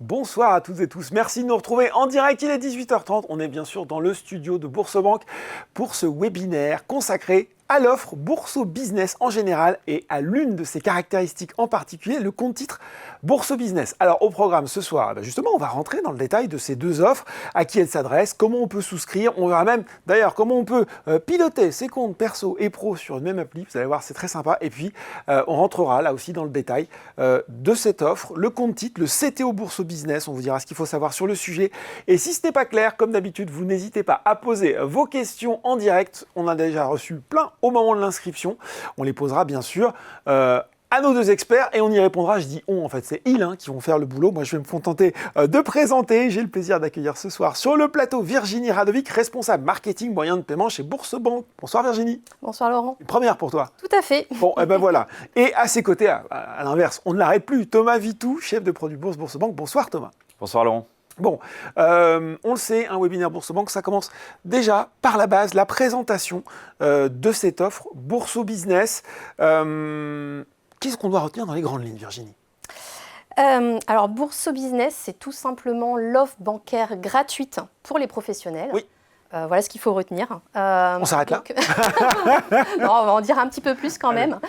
Bonsoir à toutes et tous, merci de nous retrouver en direct, il est 18h30, on est bien sûr dans le studio de Boursorama pour ce webinaire consacré à l'offre Bourso Business en général et à l'une de ses caractéristiques en particulier, le compte titre Bourso Business. Alors au programme ce soir, justement on va rentrer dans le détail de ces deux offres, à qui elles s'adressent, comment on peut souscrire, on verra même d'ailleurs comment on peut piloter ses comptes perso et pro sur une même appli, vous allez voir c'est très sympa, et puis on rentrera là aussi dans le détail de cette offre, le compte titre, le CTO Bourso Business, on vous dira ce qu'il faut savoir sur le sujet, et si ce n'est pas clair, comme d'habitude, vous n'hésitez pas à poser vos questions en direct, on a déjà reçu plein au moment de l'inscription. On les posera bien sûr à nos deux experts et on y répondra. Je dis on, en fait, c'est ils qui vont faire le boulot. Moi, je vais me contenter de présenter. J'ai le plaisir d'accueillir ce soir sur le plateau Virginie Radovic, responsable marketing moyen de paiement chez Boursorama. Bonsoir Virginie. Bonsoir Laurent. Une première pour toi. Tout à fait. Bon, et ben voilà. Et à ses côtés, à l'inverse, on ne l'arrête plus. Thomas Vitou, chef de produit Bourse Boursorama. Bonsoir Thomas. Bonsoir Laurent. Bon, on le sait, un webinaire Boursorama, ça commence déjà par la base, la présentation de cette offre Bourso Business. Qu'est-ce qu'on doit retenir dans les grandes lignes, Virginie ? Alors, Bourso Business, c'est tout simplement l'offre bancaire gratuite pour les professionnels. Oui. Voilà ce qu'il faut retenir. On s'arrête là ? Non, on va en dire un petit peu plus quand même.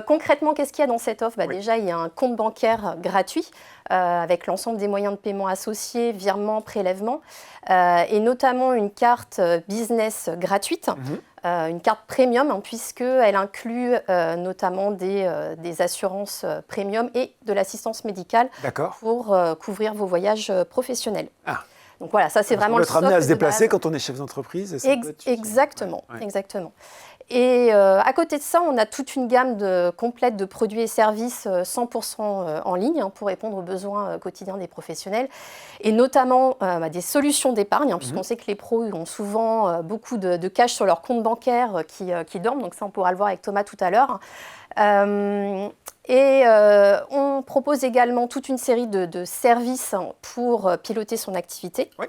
Concrètement, qu'est-ce qu'il y a dans cette offre ? Déjà, il y a un compte bancaire gratuit avec l'ensemble des moyens de paiement associés, virements, prélèvements, et notamment une carte business gratuite, une carte premium, puisqu'elle inclut notamment des assurances premium et de l'assistance médicale pour couvrir vos voyages professionnels. Ah. Donc voilà, ça c'est vraiment le socle de base. On peut être amené à se déplacer quand on est chef d'entreprise. Exactement, exactement. Et à côté de ça, on a toute une gamme complète de produits et services 100% en ligne pour répondre aux besoins quotidiens des professionnels. Et notamment des solutions d'épargne, puisqu'on sait que les pros ont souvent beaucoup de cash sur leur compte bancaire qui dorment. Donc ça, on pourra le voir avec Thomas tout à l'heure. On propose également toute une série de services pour piloter son activité. Oui.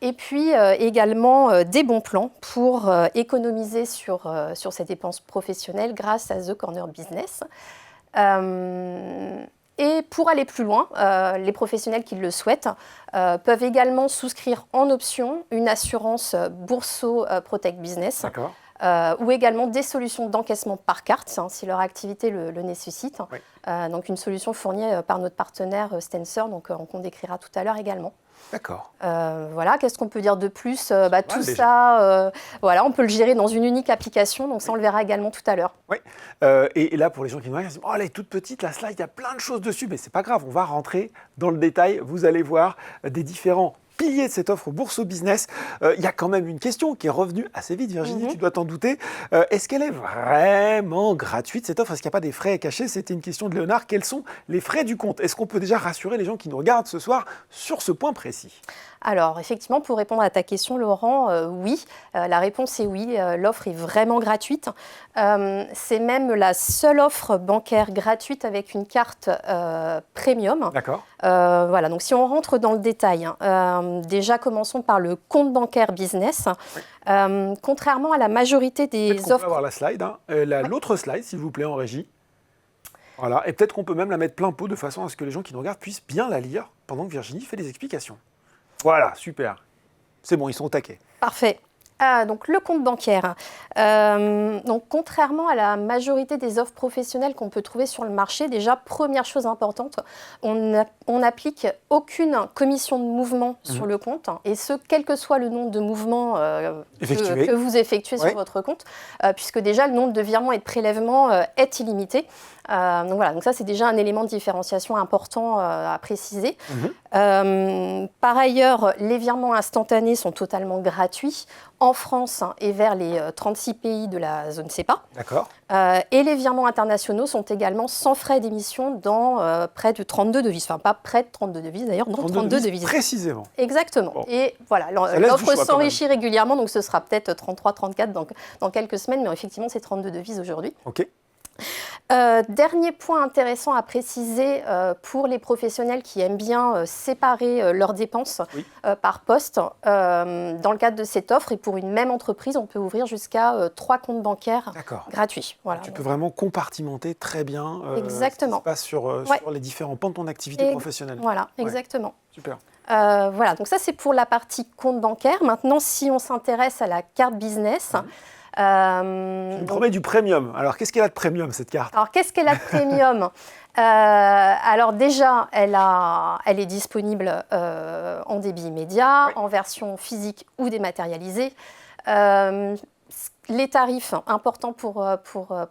Et puis également des bons plans pour économiser sur ses dépenses professionnelles grâce à The Corner Business. Et pour aller plus loin, les professionnels qui le souhaitent peuvent également souscrire en option une assurance Bourso Protect Business. D'accord. Ou également des solutions d'encaissement par carte, si leur activité le nécessite. Oui. Donc une solution fournie par notre partenaire Stensor, qu'on décrira tout à l'heure également. D'accord. Voilà, qu'est-ce qu'on peut dire de plus ? Tout ça, voilà, on peut le gérer dans une unique application, donc ça on le verra également tout à l'heure. Oui, et là pour les gens qui nous regardent, ils disent, oh elle est toute petite, la slide, il y a plein de choses dessus, mais c'est pas grave, on va rentrer dans le détail, vous allez voir des différents pilier de cette offre Bourso Business. Il y a quand même une question qui est revenue assez vite, Virginie, tu dois t'en douter. Est-ce qu'elle est vraiment gratuite, cette offre ? Est-ce qu'il n'y a pas des frais cachés ? C'était une question de Léonard. Quels sont les frais du compte ? Est-ce qu'on peut déjà rassurer les gens qui nous regardent ce soir sur ce point précis ? Alors, effectivement, pour répondre à ta question, Laurent, oui. La réponse est oui. L'offre est vraiment gratuite. C'est même la seule offre bancaire gratuite avec une carte premium. D'accord. Voilà, donc si on rentre dans le détail, déjà commençons par le compte bancaire business. Oui. Contrairement à la majorité des offres... On peut avoir la slide, l'autre slide, s'il vous plaît, en régie. Voilà, et peut-être qu'on peut même la mettre plein pot de façon à ce que les gens qui nous regardent puissent bien la lire pendant que Virginie fait des explications. Voilà, super. C'est bon, ils sont au taquet. Parfait. Donc le compte bancaire. Donc contrairement à la majorité des offres professionnelles qu'on peut trouver sur le marché, déjà première chose importante, on n'applique aucune commission de mouvement sur le compte, et ce quel que soit le nombre de mouvements que vous effectuez sur votre compte, puisque déjà le nombre de virements et de prélèvements est illimité. Donc voilà, donc ça c'est déjà un élément de différenciation important à préciser. Par ailleurs, les virements instantanés sont totalement gratuits en France et vers les 36 pays de la zone CEPA. D'accord. Et les virements internationaux sont également sans frais d'émission dans près de 32 devises. Enfin, pas près de 32 devises d'ailleurs, dans 32 devises. Précisément. Exactement. Bon. Et voilà, l'offre s'enrichit régulièrement, donc ce sera peut-être 33, 34 dans quelques semaines, mais effectivement c'est 32 devises aujourd'hui. Ok. Dernier point intéressant à préciser pour les professionnels qui aiment bien séparer leurs dépenses par poste. Dans le cadre de cette offre et pour une même entreprise, on peut ouvrir jusqu'à 3 comptes bancaires gratuits. Voilà. Tu peux vraiment compartimenter très bien exactement. Ce qui se passe sur les différents pans de ton activité professionnelle. Voilà, exactement. Super. Voilà, donc ça c'est pour la partie compte bancaire. Maintenant, si on s'intéresse à la carte business... Tu me promets du premium. Alors, qu'est-ce qu'elle a de premium, cette carte? Alors, qu'est-ce qu'elle a de premium? Alors déjà, elle est disponible en débit immédiat, en version physique ou dématérialisée. Les tarifs importants pour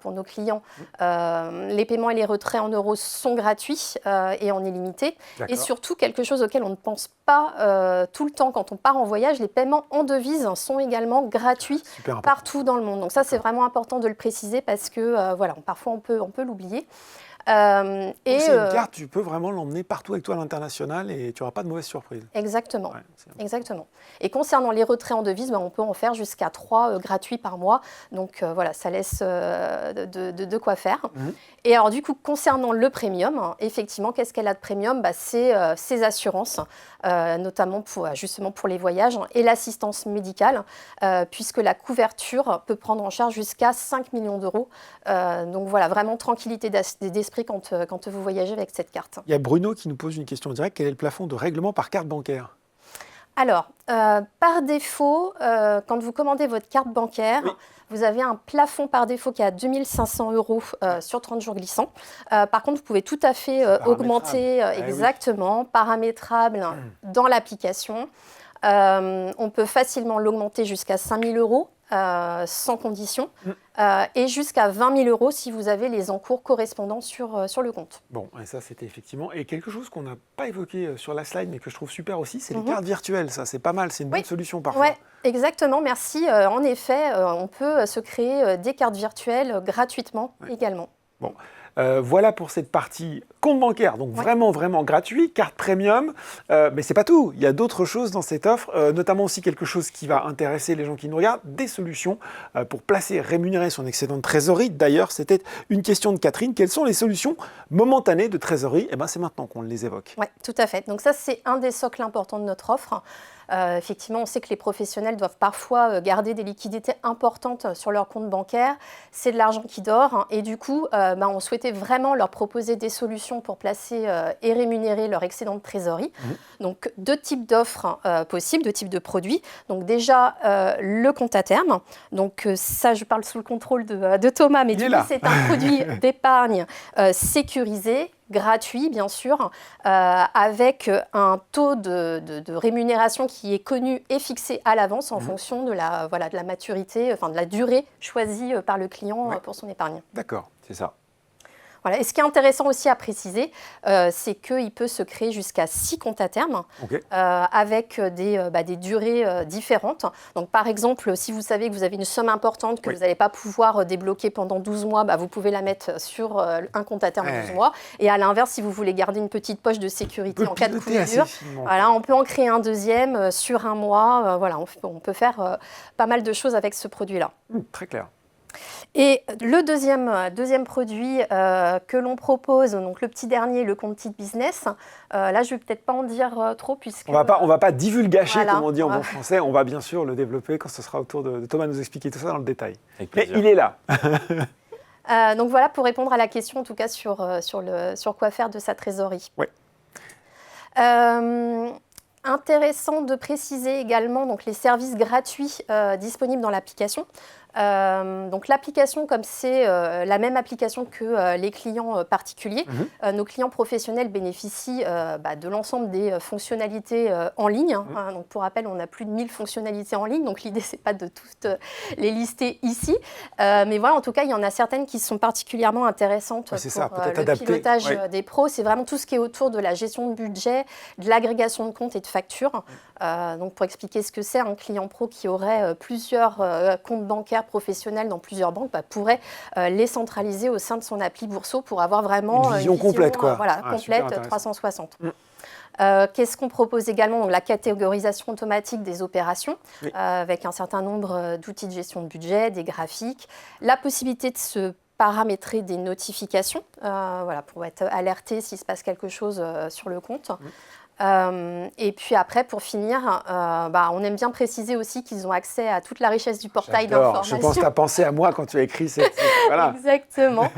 nos clients, les paiements et les retraits en euros sont gratuits et en illimité. Et surtout, quelque chose auquel on ne pense pas tout le temps quand on part en voyage, les paiements en devises sont également gratuits partout dans le monde. Donc ça, c'est vraiment important de le préciser parce que voilà, parfois on peut l'oublier. C'est une carte, tu peux vraiment l'emmener partout avec toi à l'international et tu n'auras pas de mauvaise surprise. Exactement. Exactement. Et concernant les retraits en devises, on peut en faire jusqu'à 3 gratuits par mois. Donc voilà, ça laisse de quoi faire. Et alors du coup, concernant le premium, effectivement, qu'est-ce qu'elle a de premium? C'est ses assurances, notamment justement pour les voyages et l'assistance médicale, puisque la couverture peut prendre en charge jusqu'à 5 millions d'euros. Donc voilà, vraiment tranquillité d'esprit quand vous voyagez avec cette carte. Il y a Bruno qui nous pose une question directe. Quel est le plafond de règlement par carte bancaire? Alors, par défaut, quand vous commandez votre carte bancaire, vous avez un plafond par défaut qui est à 2 500 € sur 30 jours glissants. Par contre, vous pouvez tout à fait augmenter paramétrable dans l'application. On peut facilement l'augmenter jusqu'à 5 000 € sans condition et jusqu'à 20 000 € si vous avez les encours correspondants sur le compte. Bon, et ça c'était effectivement... Et quelque chose qu'on n'a pas évoqué sur la slide mais que je trouve super aussi, c'est les cartes virtuelles. Ça, c'est pas mal, c'est une bonne solution parfois. Oui, exactement, merci. En effet, on peut se créer des cartes virtuelles gratuitement également. Bon. Voilà pour cette partie compte bancaire, donc vraiment gratuit, carte premium, mais c'est pas tout, il y a d'autres choses dans cette offre, notamment aussi quelque chose qui va intéresser les gens qui nous regardent, des solutions pour placer, rémunérer son excédent de trésorerie. D'ailleurs, c'était une question de Catherine, quelles sont les solutions momentanées de trésorerie? C'est maintenant qu'on les évoque. Oui, tout à fait, donc ça c'est un des socles importants de notre offre. Effectivement, on sait que les professionnels doivent parfois garder des liquidités importantes sur leur compte bancaire. C'est de l'argent qui dort et du coup, on souhaitait vraiment leur proposer des solutions pour placer et rémunérer leur excédent de trésorerie. Donc, 2 types d'offres possibles, 2 types de produits. Donc déjà, le compte à terme. Donc ça, je parle sous le contrôle de Thomas, mais du coup, c'est un produit d'épargne sécurisé, gratuit bien sûr, avec un taux de rémunération qui est connu et fixé à l'avance en fonction de la maturité, de la durée choisie par le client pour son épargne. D'accord, c'est ça. Voilà. Et ce qui est intéressant aussi à préciser, c'est qu'il peut se créer jusqu'à 6 comptes à terme avec des durées différentes. Donc, par exemple, si vous savez que vous avez une somme importante que vous n'allez pas pouvoir débloquer pendant 12 mois, vous pouvez la mettre sur un compte à terme 12 mois. Et à l'inverse, si vous voulez garder une petite poche de sécurité en cas de coup dur, on peut en créer un deuxième sur un mois. On peut faire pas mal de choses avec ce produit-là. Très clair. Et le deuxième produit que l'on propose, donc le petit dernier, le compte Petite Business, là je ne vais peut-être pas en dire trop puisque... On va pas divulgacher, comme on dit en bon français, on va bien sûr le développer quand ce sera au tour de Thomas nous expliquer tout ça dans le détail. Mais il est là. Donc voilà pour répondre à la question en tout cas sur quoi faire de sa trésorerie. Oui. Intéressant de préciser également donc, les services gratuits disponibles dans l'application. Donc l'application, comme c'est la même application que les clients particuliers, nos clients professionnels bénéficient de l'ensemble des fonctionnalités en ligne. Donc pour rappel, on a plus de 1000 fonctionnalités en ligne, donc l'idée c'est pas de toutes les lister ici. Mais voilà, en tout cas, il y en a certaines qui sont particulièrement intéressantes pour le pilotage des pros. C'est vraiment tout ce qui est autour de la gestion de budget, de l'agrégation de comptes et de factures. Donc pour expliquer ce que c'est, un client pro qui aurait plusieurs comptes bancaires professionnels dans plusieurs banques pourrait les centraliser au sein de son appli Bourso pour avoir vraiment une vision complète, complète 360. Qu'est-ce qu'on propose également? Donc, la catégorisation automatique des opérations avec un certain nombre d'outils de gestion de budget, des graphiques, la possibilité de se paramétrer des notifications voilà, pour être alerté s'il se passe quelque chose sur le compte. Et puis après, pour finir, on aime bien préciser aussi qu'ils ont accès à toute la richesse du portail d'information. Je pense que tu as pensé à moi quand tu as écrit cette... Voilà. Exactement.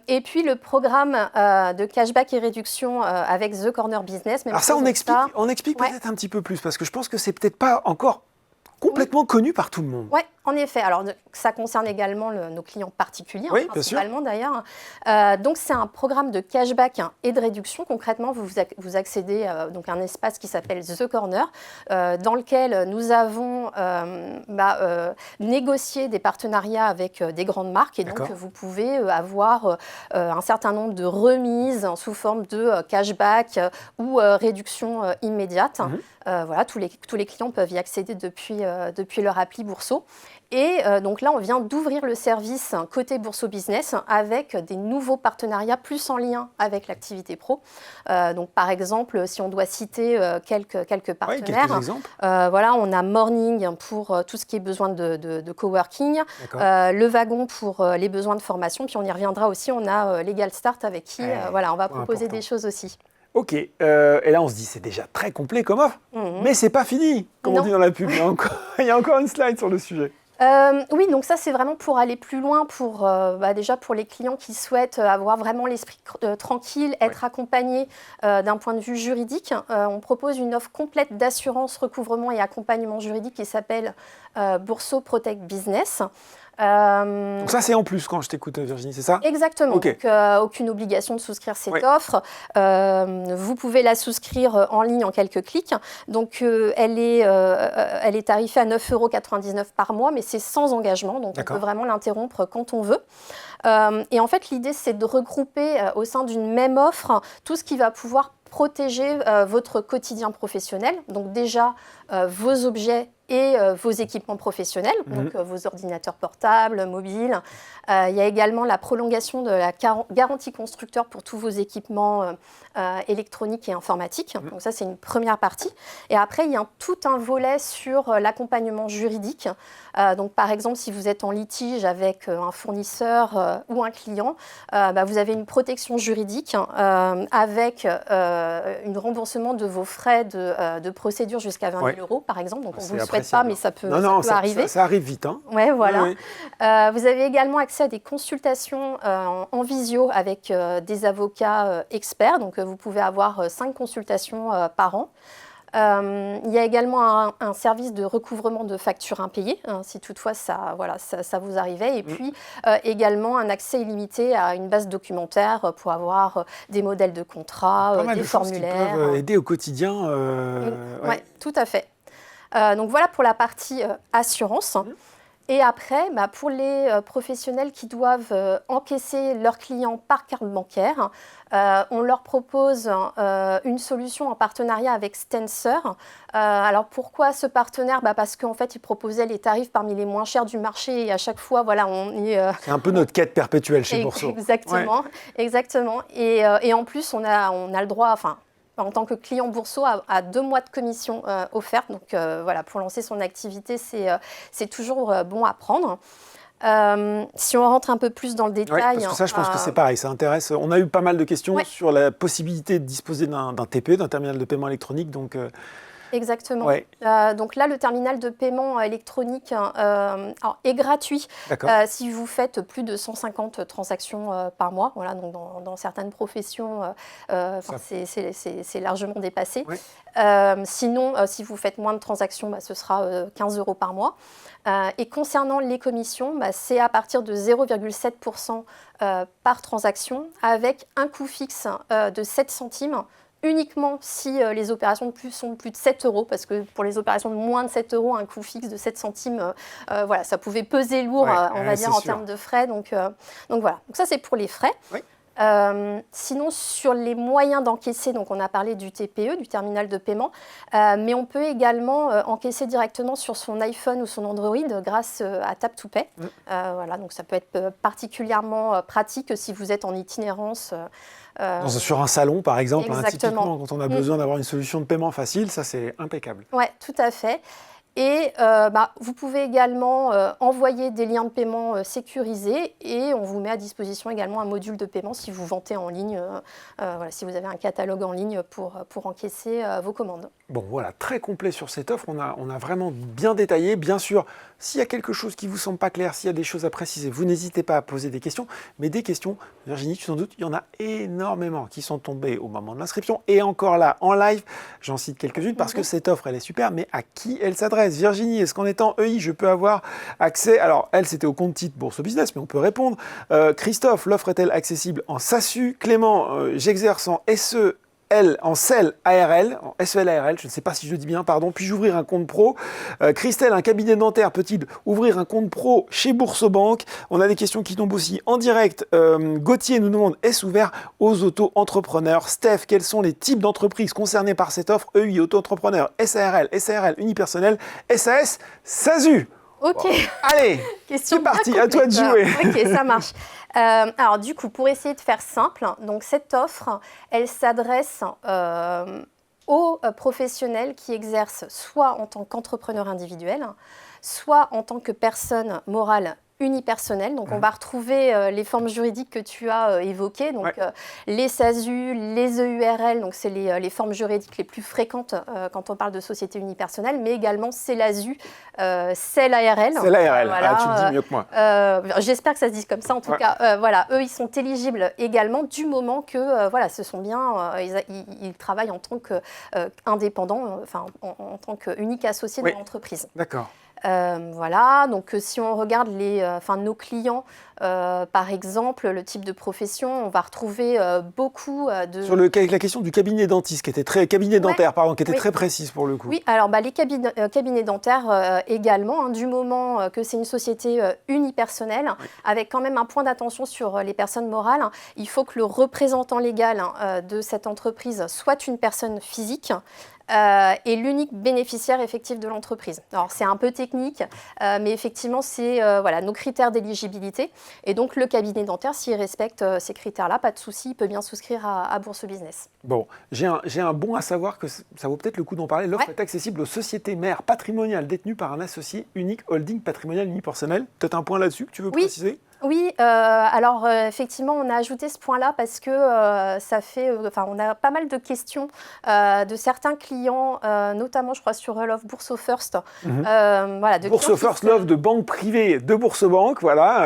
Et puis le programme de cashback et réduction avec The Corner Business. Alors ça, on explique peut-être un petit peu plus, parce que je pense que c'est peut-être pas encore complètement connu par tout le monde. Oui, en effet. Alors, ça concerne également nos clients particuliers, principalement d'ailleurs. Donc, c'est un programme de cashback et de réduction. Concrètement, vous accédez à un espace qui s'appelle The Corner, dans lequel nous avons négocié des partenariats avec des grandes marques. Et donc, vous pouvez avoir un certain nombre de remises sous forme de cashback ou réduction immédiate. Voilà, tous les clients peuvent y accéder depuis leur appli Bourso. Et donc là, on vient d'ouvrir le service côté Bourso Business avec des nouveaux partenariats plus en lien avec l'activité pro. Donc par exemple, si on doit citer quelques partenaires, quelques exemples. Voilà, on a Morning pour tout ce qui est besoin de coworking, Le Wagon pour les besoins de formation, puis on y reviendra aussi, on a Legal Start avec qui on va proposer des choses aussi. Ok, et là on se dit c'est déjà très complet comme offre, mais c'est pas fini, comme on dit dans la pub. Il y a encore une slide sur le sujet. Oui, donc ça c'est vraiment pour aller plus loin, déjà pour les clients qui souhaitent avoir vraiment l'esprit tranquille, être accompagnés d'un point de vue juridique. On propose une offre complète d'assurance, recouvrement et accompagnement juridique qui s'appelle Bourso Protect Business. Donc ça c'est en plus quand je t'écoute Virginie, c'est ça? Exactement, donc aucune obligation de souscrire cette offre. Vous pouvez la souscrire en ligne en quelques clics. Donc elle est tarifée à 9,99 € par mois, mais c'est sans engagement, donc on peut vraiment l'interrompre quand on veut. Et en fait l'idée c'est de regrouper au sein d'une même offre tout ce qui va pouvoir protéger votre quotidien professionnel. Donc déjà vos objets et vos équipements professionnels, donc vos ordinateurs portables, mobiles. Il y a également la prolongation de la garantie constructeur pour tous vos équipements électroniques et informatiques. Donc ça, c'est une première partie. Et après, il y a tout un volet sur l'accompagnement juridique. Donc par exemple, si vous êtes en litige avec un fournisseur ou un client, vous avez une protection juridique avec un remboursement de vos frais de procédure jusqu'à 20 000 €, par exemple. Donc on ne vous le souhaite pas, mais ça peut arriver. Ça arrive vite. Ouais, voilà. Vous avez également accès à des consultations en visio avec des avocats experts. Donc vous pouvez avoir 5 consultations par an. Il y a également un service de recouvrement de factures impayées, si toutefois ça vous arrivait. Et puis également un accès illimité à une base documentaire pour avoir des modèles de contrats, des formulaires. Qui peuvent aider au quotidien. Oui, tout à fait. Donc voilà pour la partie assurance. Et après, pour les professionnels qui doivent encaisser leurs clients par carte bancaire, on leur propose une solution en partenariat avec Stancer. Alors pourquoi ce partenaire? Parce qu'en fait, il proposait les tarifs parmi les moins chers du marché et à chaque fois, on est... C'est un peu notre quête perpétuelle chez Bourso. Exactement, exactement. Et en plus, on a le droit... en tant que client Bourso, à 2 mois de commission offerte. Donc pour lancer son activité, c'est toujours bon à prendre. Si on rentre un peu plus dans le détail... parce que ça, je pense que c'est pareil, ça intéresse. On a eu pas mal de questions sur la possibilité de disposer d'un TPE, d'un terminal de paiement électronique. Donc, Exactement. Donc là, le terminal de paiement électronique est gratuit si vous faites plus de 150 transactions par mois. Voilà, donc dans certaines professions, c'est largement dépassé. Sinon, si vous faites moins de transactions, ce sera 15 € par mois. Et concernant les commissions, c'est à partir de 0,7% par transaction avec un coût fixe de 7 centimes. Uniquement si les opérations sont plus de 7 €, parce que pour les opérations de moins de 7 €, un coût fixe de 7 centimes, ça pouvait peser lourd, on va dire, en termes de frais. Donc voilà, donc ça c'est pour les frais. Sinon, sur les moyens d'encaisser, donc on a parlé du TPE, du terminal de paiement, mais on peut également encaisser directement sur son iPhone ou son Android grâce à Tap to Pay. Donc ça peut être particulièrement pratique si vous êtes en itinérance. Sur un salon, par exemple, typiquement, quand on a besoin d'avoir une solution de paiement facile, ça c'est impeccable. Oui, tout à fait. Et vous pouvez également envoyer des liens de paiement sécurisés et on vous met à disposition également un module de paiement si vous vantez en ligne, si vous avez un catalogue en ligne pour encaisser vos commandes. Bon, voilà, très complet sur cette offre. On a vraiment bien détaillé. Bien sûr, s'il y a quelque chose qui ne vous semble pas clair, s'il y a des choses à préciser, vous n'hésitez pas à poser des questions. Mais des questions, Virginie, tu t'en doutes, il y en a énormément qui sont tombées au moment de l'inscription. Et encore là, en live, j'en cite quelques-unes parce que cette offre, elle est super. Mais à qui elle s'adresse? Virginie, est-ce qu'en étant EI, je peux avoir accès? Alors, elle, c'était au compte titre Bourse Business, mais on peut répondre. Christophe, l'offre est-elle accessible en SASU? Clément, j'exerce en SE. En SEL ARL, en SEL ARL, je ne sais pas si je le dis bien, pardon, puis-je ouvrir un compte pro? Christelle, un cabinet dentaire peut-il ouvrir un compte pro chez Boursorama? On a des questions qui tombent aussi en direct. Gauthier nous demande, est-ce ouvert aux auto-entrepreneurs? Steph, quels sont les types d'entreprises concernées par cette offre? EI, auto-entrepreneur, SARL, SARL, unipersonnel, SAS, SASU. Ok. Bon. Allez, c'est parti, à toi de jouer. Ok, ça marche. Alors du coup, pour essayer de faire simple, donc cette offre, elle s'adresse aux professionnels qui exercent soit en tant qu'entrepreneur individuel, soit en tant que personne morale unipersonnelle. Donc on va retrouver les formes juridiques que tu as évoquées, donc les SASU, les EURL, donc c'est les formes juridiques les plus fréquentes quand on parle de société unipersonnelle, mais également CELASU, CELARL. CELARL, voilà, tu le dis mieux que moi. J'espère que ça se dit comme ça, en tout cas, eux ils sont éligibles également du moment que ce sont bien, ils travaillent en tant qu'indépendants, en tant qu'unique associé de l'entreprise. D'accord. Voilà, donc si on regarde nos clients, par exemple, le type de profession, on va retrouver beaucoup de... Sur la question du cabinet dentiste, qui était dentaire, pardon, qui était très précise pour le coup. Oui, alors les cabinets dentaires également, du moment que c'est une société unipersonnelle, avec quand même un point d'attention sur les personnes morales, il faut que le représentant légal de cette entreprise soit une personne physique, et l'unique bénéficiaire effectif de l'entreprise. Alors c'est un peu technique, mais effectivement c'est nos critères d'éligibilité. Et donc le cabinet dentaire, s'il respecte ces critères-là, pas de souci, il peut bien souscrire à Bourse Business. Bon, j'ai un bon à savoir que ça vaut peut-être le coup d'en parler. L'offre est accessible aux sociétés mères patrimoniales détenues par un associé unique holding patrimonial unipersonnel. Peut-être un point là-dessus que tu veux préciser? Oui, effectivement, on a ajouté ce point-là parce que on a pas mal de questions de certains clients, notamment, je crois, sur l'offre Bourso First. Bourso First, l'offre de banque privée de Boursorama,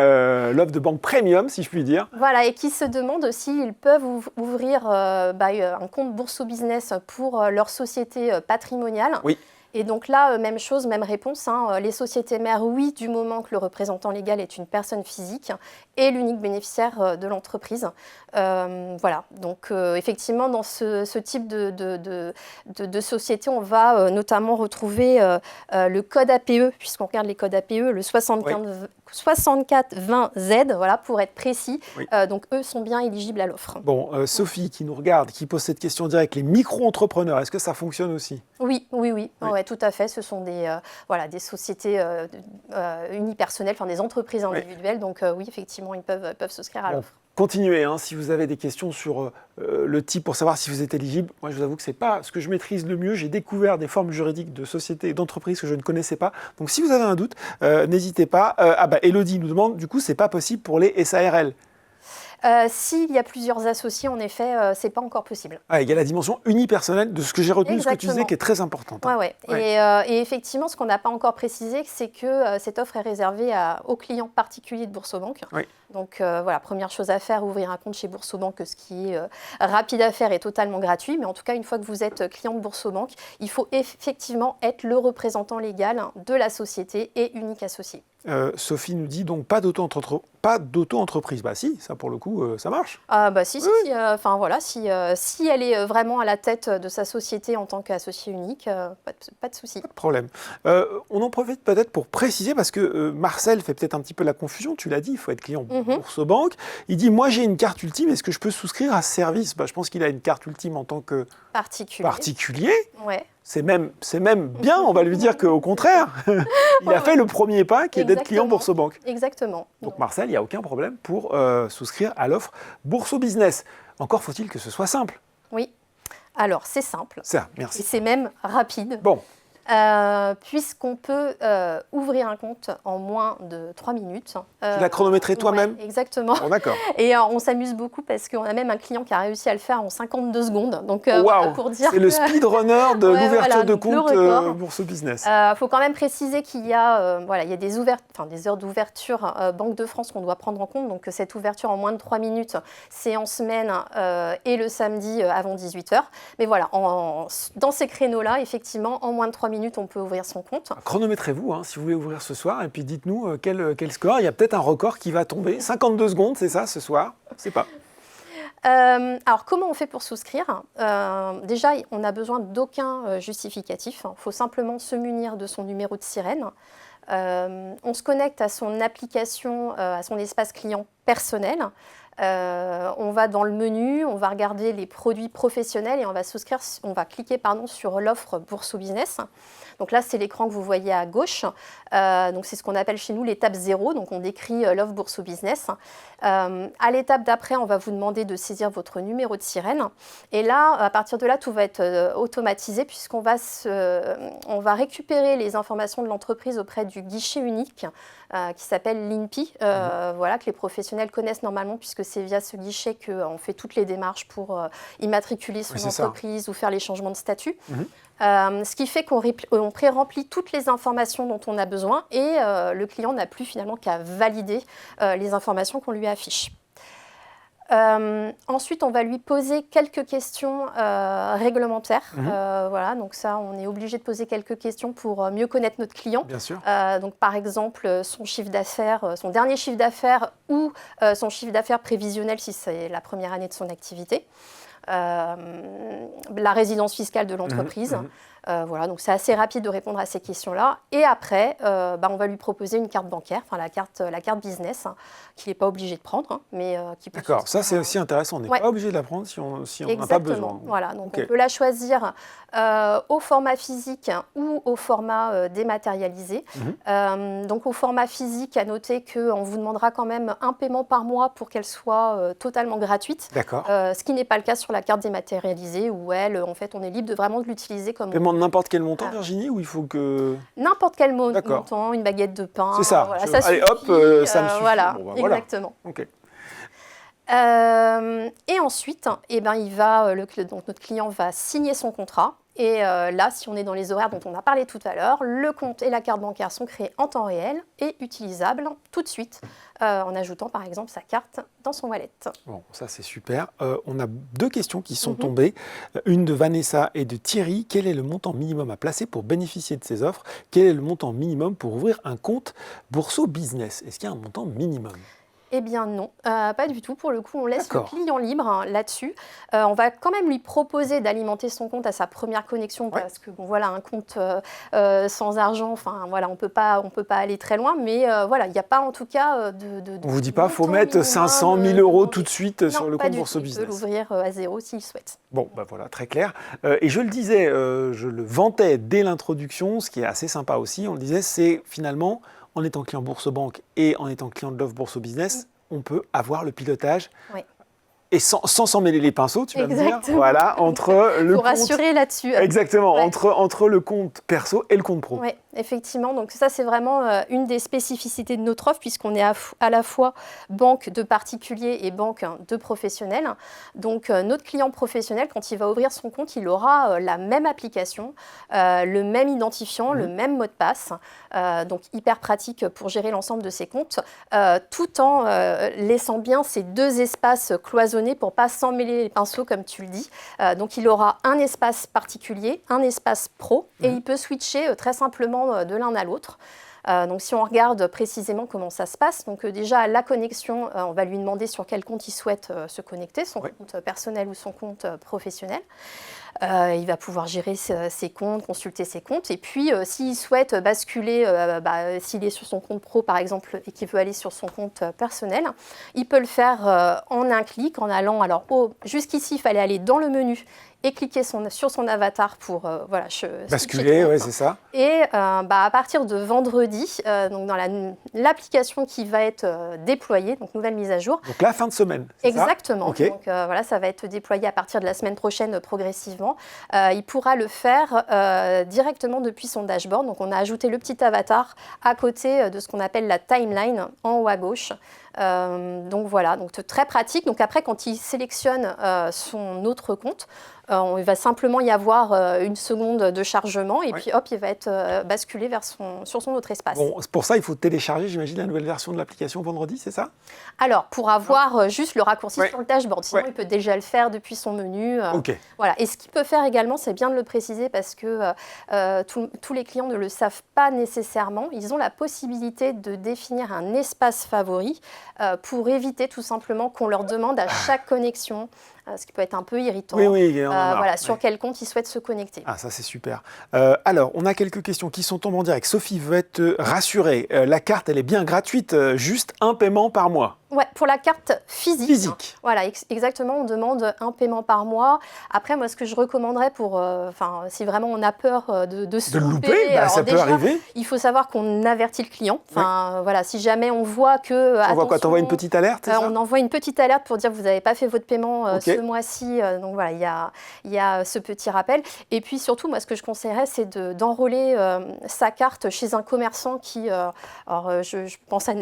l'offre de banque premium, si je puis dire. Voilà, et qui se demandent s'ils peuvent ouvrir un compte Bourso Business pour leur société patrimoniale. Oui. Et donc là, même chose, même réponse. Les sociétés mères, oui, du moment que le représentant légal est une personne physique et l'unique bénéficiaire de l'entreprise. Donc effectivement, dans ce type de société, on va notamment retrouver le code APE, puisqu'on regarde les codes APE, le 6420Z, pour être précis. Oui. Donc eux sont bien éligibles à l'offre. Bon, Sophie qui nous regarde, qui pose cette question directe, les micro-entrepreneurs, est-ce que ça fonctionne aussi? Oui. Ouais, tout à fait. Ce sont des sociétés unipersonnelles, des entreprises individuelles. Donc oui, effectivement, ils peuvent souscrire à l'offre. Continuez, si vous avez des questions sur le type pour savoir si vous êtes éligible. Moi, je vous avoue que ce n'est pas ce que je maîtrise le mieux. J'ai découvert des formes juridiques de sociétés et d'entreprises que je ne connaissais pas. Donc, si vous avez un doute, n'hésitez pas. Elodie nous demande, du coup, ce n'est pas possible pour les SARL. S'il y a plusieurs associés, en effet, ce n'est pas encore possible. Il y a la dimension unipersonnelle de ce que j'ai retenu, de ce que tu disais, qui est très importante. Et effectivement, ce qu'on n'a pas encore précisé, c'est que cette offre est réservée aux clients particuliers de Boursorama. Oui. Donc première chose à faire, ouvrir un compte chez Boursorama, ce qui est rapide à faire et totalement gratuit. Mais en tout cas, une fois que vous êtes client de Boursorama, il faut effectivement être le représentant légal de la société et unique associé. Sophie nous dit donc pas d'auto-entreprise. Bah si, ça pour le coup, ça marche. Si, si elle est vraiment à la tête de sa société en tant qu'associé unique, pas de souci. Pas de problème. On en profite peut-être pour préciser, parce que Marcel fait peut-être un petit peu la confusion, tu l'as dit, il faut être client Boursorama. Il dit, moi j'ai une carte ultime, est-ce que je peux souscrire à ce service? Je pense qu'il a une carte ultime en tant que particulier. Ouais. C'est même bien, on va lui dire qu'au contraire, il a fait le premier pas qui est d'être client Boursorama. Exactement. Donc Marcel, il n'y a aucun problème pour souscrire à l'offre Bourso Business. Encore faut-il que ce soit simple. Oui. Alors c'est simple. Ça, merci. Et c'est même rapide. Bon, puisqu'on peut ouvrir un compte en moins de 3 minutes. Tu l'as chronométré toi-même? Ouais, exactement. Oh, d'accord. Et on s'amuse beaucoup parce qu'on a même un client qui a réussi à le faire en 52 secondes. Donc, wow. pour dire c'est le speedrunner de l'ouverture de compte Bourso Business. Il faut quand même préciser qu'il y a, il y a des heures d'ouverture Banque de France qu'on doit prendre en compte. Donc cette ouverture en moins de 3 minutes, c'est en semaine et le samedi avant 18h. Mais voilà, dans ces créneaux-là, effectivement, en moins de 3 minutes, on peut ouvrir son compte. Chronométrez-vous si vous voulez ouvrir ce soir et puis dites-nous quel score. Il y a peut-être un record qui va tomber. 52 secondes, c'est ça ce soir? Je ne sais pas. Alors, comment on fait pour souscrire? Déjà, on n'a besoin d'aucun justificatif. Il faut simplement se munir de son numéro de sirène. On se connecte à son application, à son espace client personnel. On va dans le menu, on va regarder les produits professionnels et on va cliquer sur l'offre Bourso Business. Donc là, c'est l'écran que vous voyez à gauche. Donc c'est ce qu'on appelle chez nous l'étape 0. Donc on décrit l'offre Bourso Business. À l'étape d'après, on va vous demander de saisir votre numéro de sirène. Et là, à partir de là, tout va être automatisé puisqu'on va récupérer les informations de l'entreprise auprès du guichet unique qui s'appelle l'INPI, que les professionnels connaissent normalement puisque c'est via ce guichet qu'on fait toutes les démarches pour immatriculer son entreprise ou faire les changements de statut. Ce qui fait qu'on pré-remplit toutes les informations dont on a besoin et le client n'a plus finalement qu'à valider les informations qu'on lui affiche. Ensuite, on va lui poser quelques questions réglementaires. Donc ça, on est obligé de poser quelques questions pour mieux connaître notre client. Bien sûr. Donc par exemple, son chiffre d'affaires, son dernier chiffre d'affaires ou son chiffre d'affaires prévisionnel si c'est la première année de son activité. La résidence fiscale de l'entreprise. Donc c'est assez rapide de répondre à ces questions-là. Et après, on va lui proposer une carte bancaire, la carte business, qu'il n'est pas obligé de prendre, mais qui peut. D'accord, ça c'est aussi intéressant. On n'est pas obligé de la prendre si on n'a pas besoin. Voilà, donc on peut la choisir au format physique ou au format dématérialisé. Donc au format physique, à noter qu'on vous demandera quand même un paiement par mois pour qu'elle soit totalement gratuite. D'accord. Ce qui n'est pas le cas sur la carte dématérialisée où on est libre de l'utiliser comme paiement de n'importe quel montant, Virginie, ou il faut que... N'importe quel montant, une baguette de pain. C'est ça. Allez, hop, ça me suffit. Voilà, exactement. Okay. Et ensuite, notre client va signer son contrat. Et là, si on est dans les horaires dont on a parlé tout à l'heure, le compte et la carte bancaire sont créés en temps réel et utilisables tout de suite en ajoutant par exemple sa carte dans son wallet. Bon, ça c'est super. On a 2 questions qui sont tombées. Une de Vanessa et de Thierry. Quel est le montant minimum à placer pour bénéficier de ces offres? Quel est le montant minimum pour ouvrir un compte Bourso Business? Est-ce qu'il y a un montant minimum? Eh bien non, pas du tout. Pour le coup, on laisse le client libre là-dessus. On va quand même lui proposer d'alimenter son compte à sa première connexion parce que un compte sans argent, on peut pas aller très loin. Mais il n'y a pas en tout cas de on vous dit pas, faut mettre 500 000 euros tout de suite sur le compte Bourso Business. Il peut l'ouvrir à 0 s'il souhaite. Bon, voilà, très clair. Et je le disais, je le vantais dès l'introduction, ce qui est assez sympa aussi. On le disait, c'est finalement, en étant client Boursobank et en étant client de l'offre Bourso Business, on peut avoir le pilotage et sans s'en mêler les pinceaux, tu vas me dire, voilà, entre le compte... Pour rassurer là-dessus. Exactement, entre le compte perso et le compte pro. Oui, effectivement. Donc ça, c'est vraiment une des spécificités de notre offre puisqu'on est à la fois banque de particuliers et banque de professionnels. Donc notre client professionnel, quand il va ouvrir son compte, il aura la même application, le même identifiant, le même mot de passe. Donc hyper pratique pour gérer l'ensemble de ses comptes, tout en laissant bien ces 2 espaces cloisonnés pour ne pas s'en mêler les pinceaux, comme tu le dis. Donc, il aura un espace particulier, un espace pro, et il peut switcher très simplement de l'un à l'autre. Donc, si on regarde précisément comment ça se passe, donc déjà, la connexion, on va lui demander sur quel compte il souhaite se connecter, son compte personnel ou son compte professionnel. Il va pouvoir gérer ses comptes, consulter ses comptes. Et puis, s'il souhaite basculer, s'il est sur son compte pro, par exemple, et qu'il veut aller sur son compte personnel, il peut le faire en un clic, en allant... Alors, jusqu'ici, il fallait aller dans le menu et cliquer sur son avatar pour basculer, ouais, c'est ça. Et à partir de vendredi, donc dans l'application qui va être déployée, donc nouvelle mise à jour. Donc la fin de semaine, c'est exactement. Ça okay. Donc ça va être déployé à partir de la semaine prochaine progressivement. Il pourra le faire directement depuis son dashboard. Donc on a ajouté le petit avatar à côté de ce qu'on appelle la timeline en haut à gauche. Donc voilà, donc très pratique. Donc après, quand il sélectionne son autre compte, il va simplement y avoir une seconde de chargement et puis hop, il va être basculé sur son autre espace. Bon, pour ça, il faut télécharger, j'imagine, la nouvelle version de l'application vendredi, c'est ça? Alors, pour avoir juste le raccourci sur le dashboard, sinon il peut déjà le faire depuis son menu. Voilà. Et ce qu'il peut faire également, c'est bien de le préciser parce que tous les clients ne le savent pas nécessairement. Ils ont la possibilité de définir un espace favori pour éviter tout simplement qu'on leur demande à chaque connexion, ce qui peut être un peu irritant, sur quel compte ils souhaitent se connecter. Ah, ça c'est super. Alors, on a quelques questions qui sont tombées en direct. Sophie veut être rassurée. La carte, elle est bien gratuite, juste un paiement par mois. Ouais, pour la carte physique. Voilà, exactement, on demande un paiement par mois. Après, moi, ce que je recommanderais si vraiment on a peur de se louper, ça peut arriver. Il faut savoir qu'on avertit le client. Voilà, si jamais on voit que... On voit quoi? T'envoies une petite alerte, on envoie une petite alerte pour dire que vous n'avez pas fait votre paiement ce mois-ci. Donc voilà, il y a ce petit rappel. Et puis surtout, moi, ce que je conseillerais, c'est d'enrôler sa carte chez un commerçant qui... je pense à...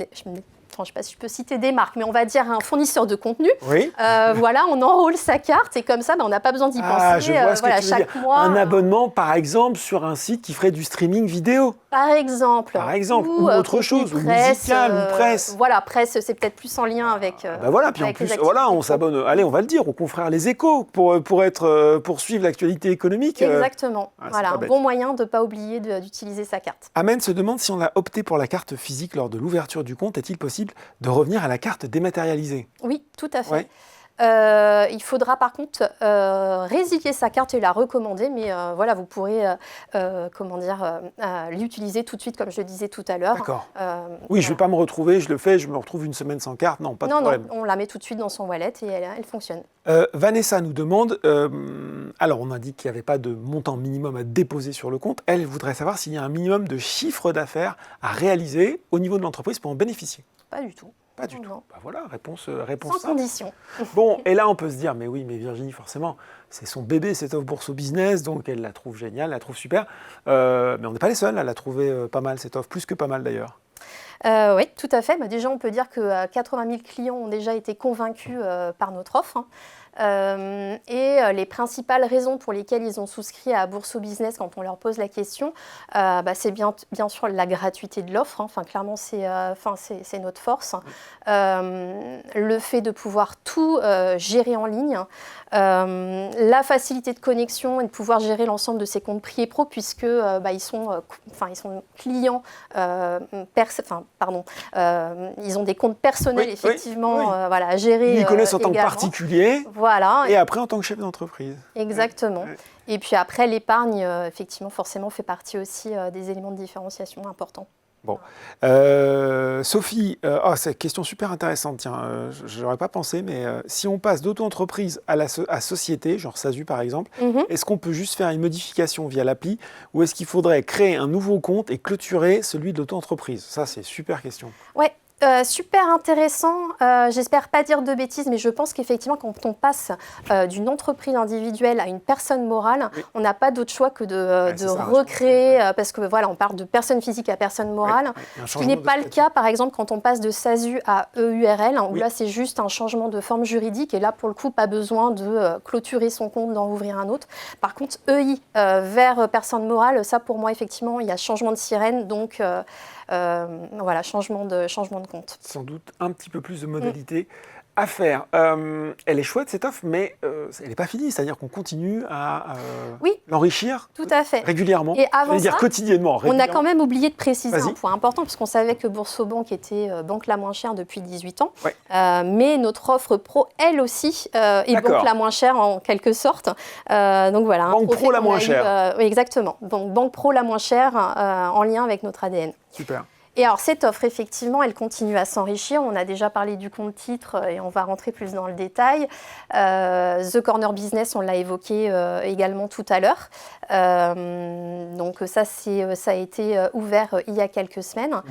Je ne sais pas si je peux citer des marques, mais on va dire un fournisseur de contenu. Oui. Voilà, on enrôle sa carte et comme ça, on n'a pas besoin d'y penser. Je vois ce que tu veux chaque dire. mois. Un abonnement, par exemple, sur un site qui ferait du streaming vidéo. Par exemple. Ou autre chose, ou musical, ou presse. Voilà, presse, c'est peut-être plus en lien avec. Puis en plus, on s'abonne. Allez, on va le dire, aux confrères Les Échos pour suivre l'actualité économique. Exactement. Voilà, un bon moyen de ne pas oublier d'utiliser sa carte. Amen se demande si on a opté pour la carte physique lors de l'ouverture du compte, est-il possible de revenir à la carte dématérialisée? Oui, tout à fait. Il faudra par contre résilier sa carte et la recommander, mais vous pourrez l'utiliser tout de suite, comme je le disais tout à l'heure. D'accord. Je ne vais pas me retrouver, je le fais, je me retrouve une semaine sans carte, non, pas de problème. Non, on la met tout de suite dans son wallet et elle fonctionne. Vanessa nous demande, alors on a dit qu'il n'y avait pas de montant minimum à déposer sur le compte, elle voudrait savoir s'il y a un minimum de chiffre d'affaires à réaliser au niveau de l'entreprise pour en bénéficier. Pas du tout. Pas du tout. Voilà, réponse sans condition. Bon, et là on peut se dire, mais oui, mais Virginie, forcément, c'est son bébé, cette offre Bourso Business, donc elle la trouve géniale, elle la trouve super. Mais on n'est pas les seuls à la trouver pas mal, cette offre, plus que pas mal d'ailleurs. Oui, tout à fait. Déjà, on peut dire que 80 000 clients ont déjà été convaincus par notre offre. Et les principales raisons pour lesquelles ils ont souscrit à Bourso Business quand on leur pose la question, c'est bien sûr la gratuité de l'offre. Clairement, c'est notre force. Le fait de pouvoir tout gérer en ligne, la facilité de connexion et de pouvoir gérer l'ensemble de ses comptes Pri et Pro puisque ils sont clients, ils ont des comptes personnels à gérer. Ils les connaissent en tant que particulier. Voilà. Et après en tant que chef d'entreprise. Exactement. Et puis après, l'épargne, effectivement, forcément, fait partie aussi des éléments de différenciation importants. Bon. Sophie, c'est une question super intéressante. Tiens, je n'aurais pas pensé, mais si on passe d'auto-entreprise à société, genre SASU par exemple, est-ce qu'on peut juste faire une modification via l'appli ou est-ce qu'il faudrait créer un nouveau compte et clôturer celui de l'auto-entreprise? Ça, c'est une super question. Ouais. Super intéressant, j'espère pas dire de bêtises, mais je pense qu'effectivement quand on passe d'une entreprise individuelle à une personne morale, on n'a pas d'autre choix que de recréer, parce que on parle de personne physique à personne morale, ce qui n'est pas le cas par exemple quand on passe de SASU à EURL, où là c'est juste un changement de forme juridique et là pour le coup pas besoin de clôturer son compte, d'en ouvrir un autre. Par contre EI vers personne morale, ça pour moi effectivement il y a changement de sirène, donc changement de compte. Sans doute un petit peu plus de modalités à faire. Elle est chouette cette offre, mais elle n'est pas finie, c'est-à-dire qu'on continue à l'enrichir tout à fait. Régulièrement. Et avant ça, quotidiennement. On a quand même oublié de préciser un point important, parce qu'on savait que BoursoBank était banque la moins chère depuis 18 ans, mais notre offre pro, elle aussi, est banque la moins chère en quelque sorte. Donc voilà. Banque pro la moins chère. Oui, exactement. Donc banque pro la moins chère en lien avec notre ADN. Super. Et alors cette offre, effectivement, elle continue à s'enrichir. On a déjà parlé du compte titre et on va rentrer plus dans le détail. The Corner Business, on l'a évoqué également tout à l'heure. Donc ça a été ouvert il y a quelques semaines.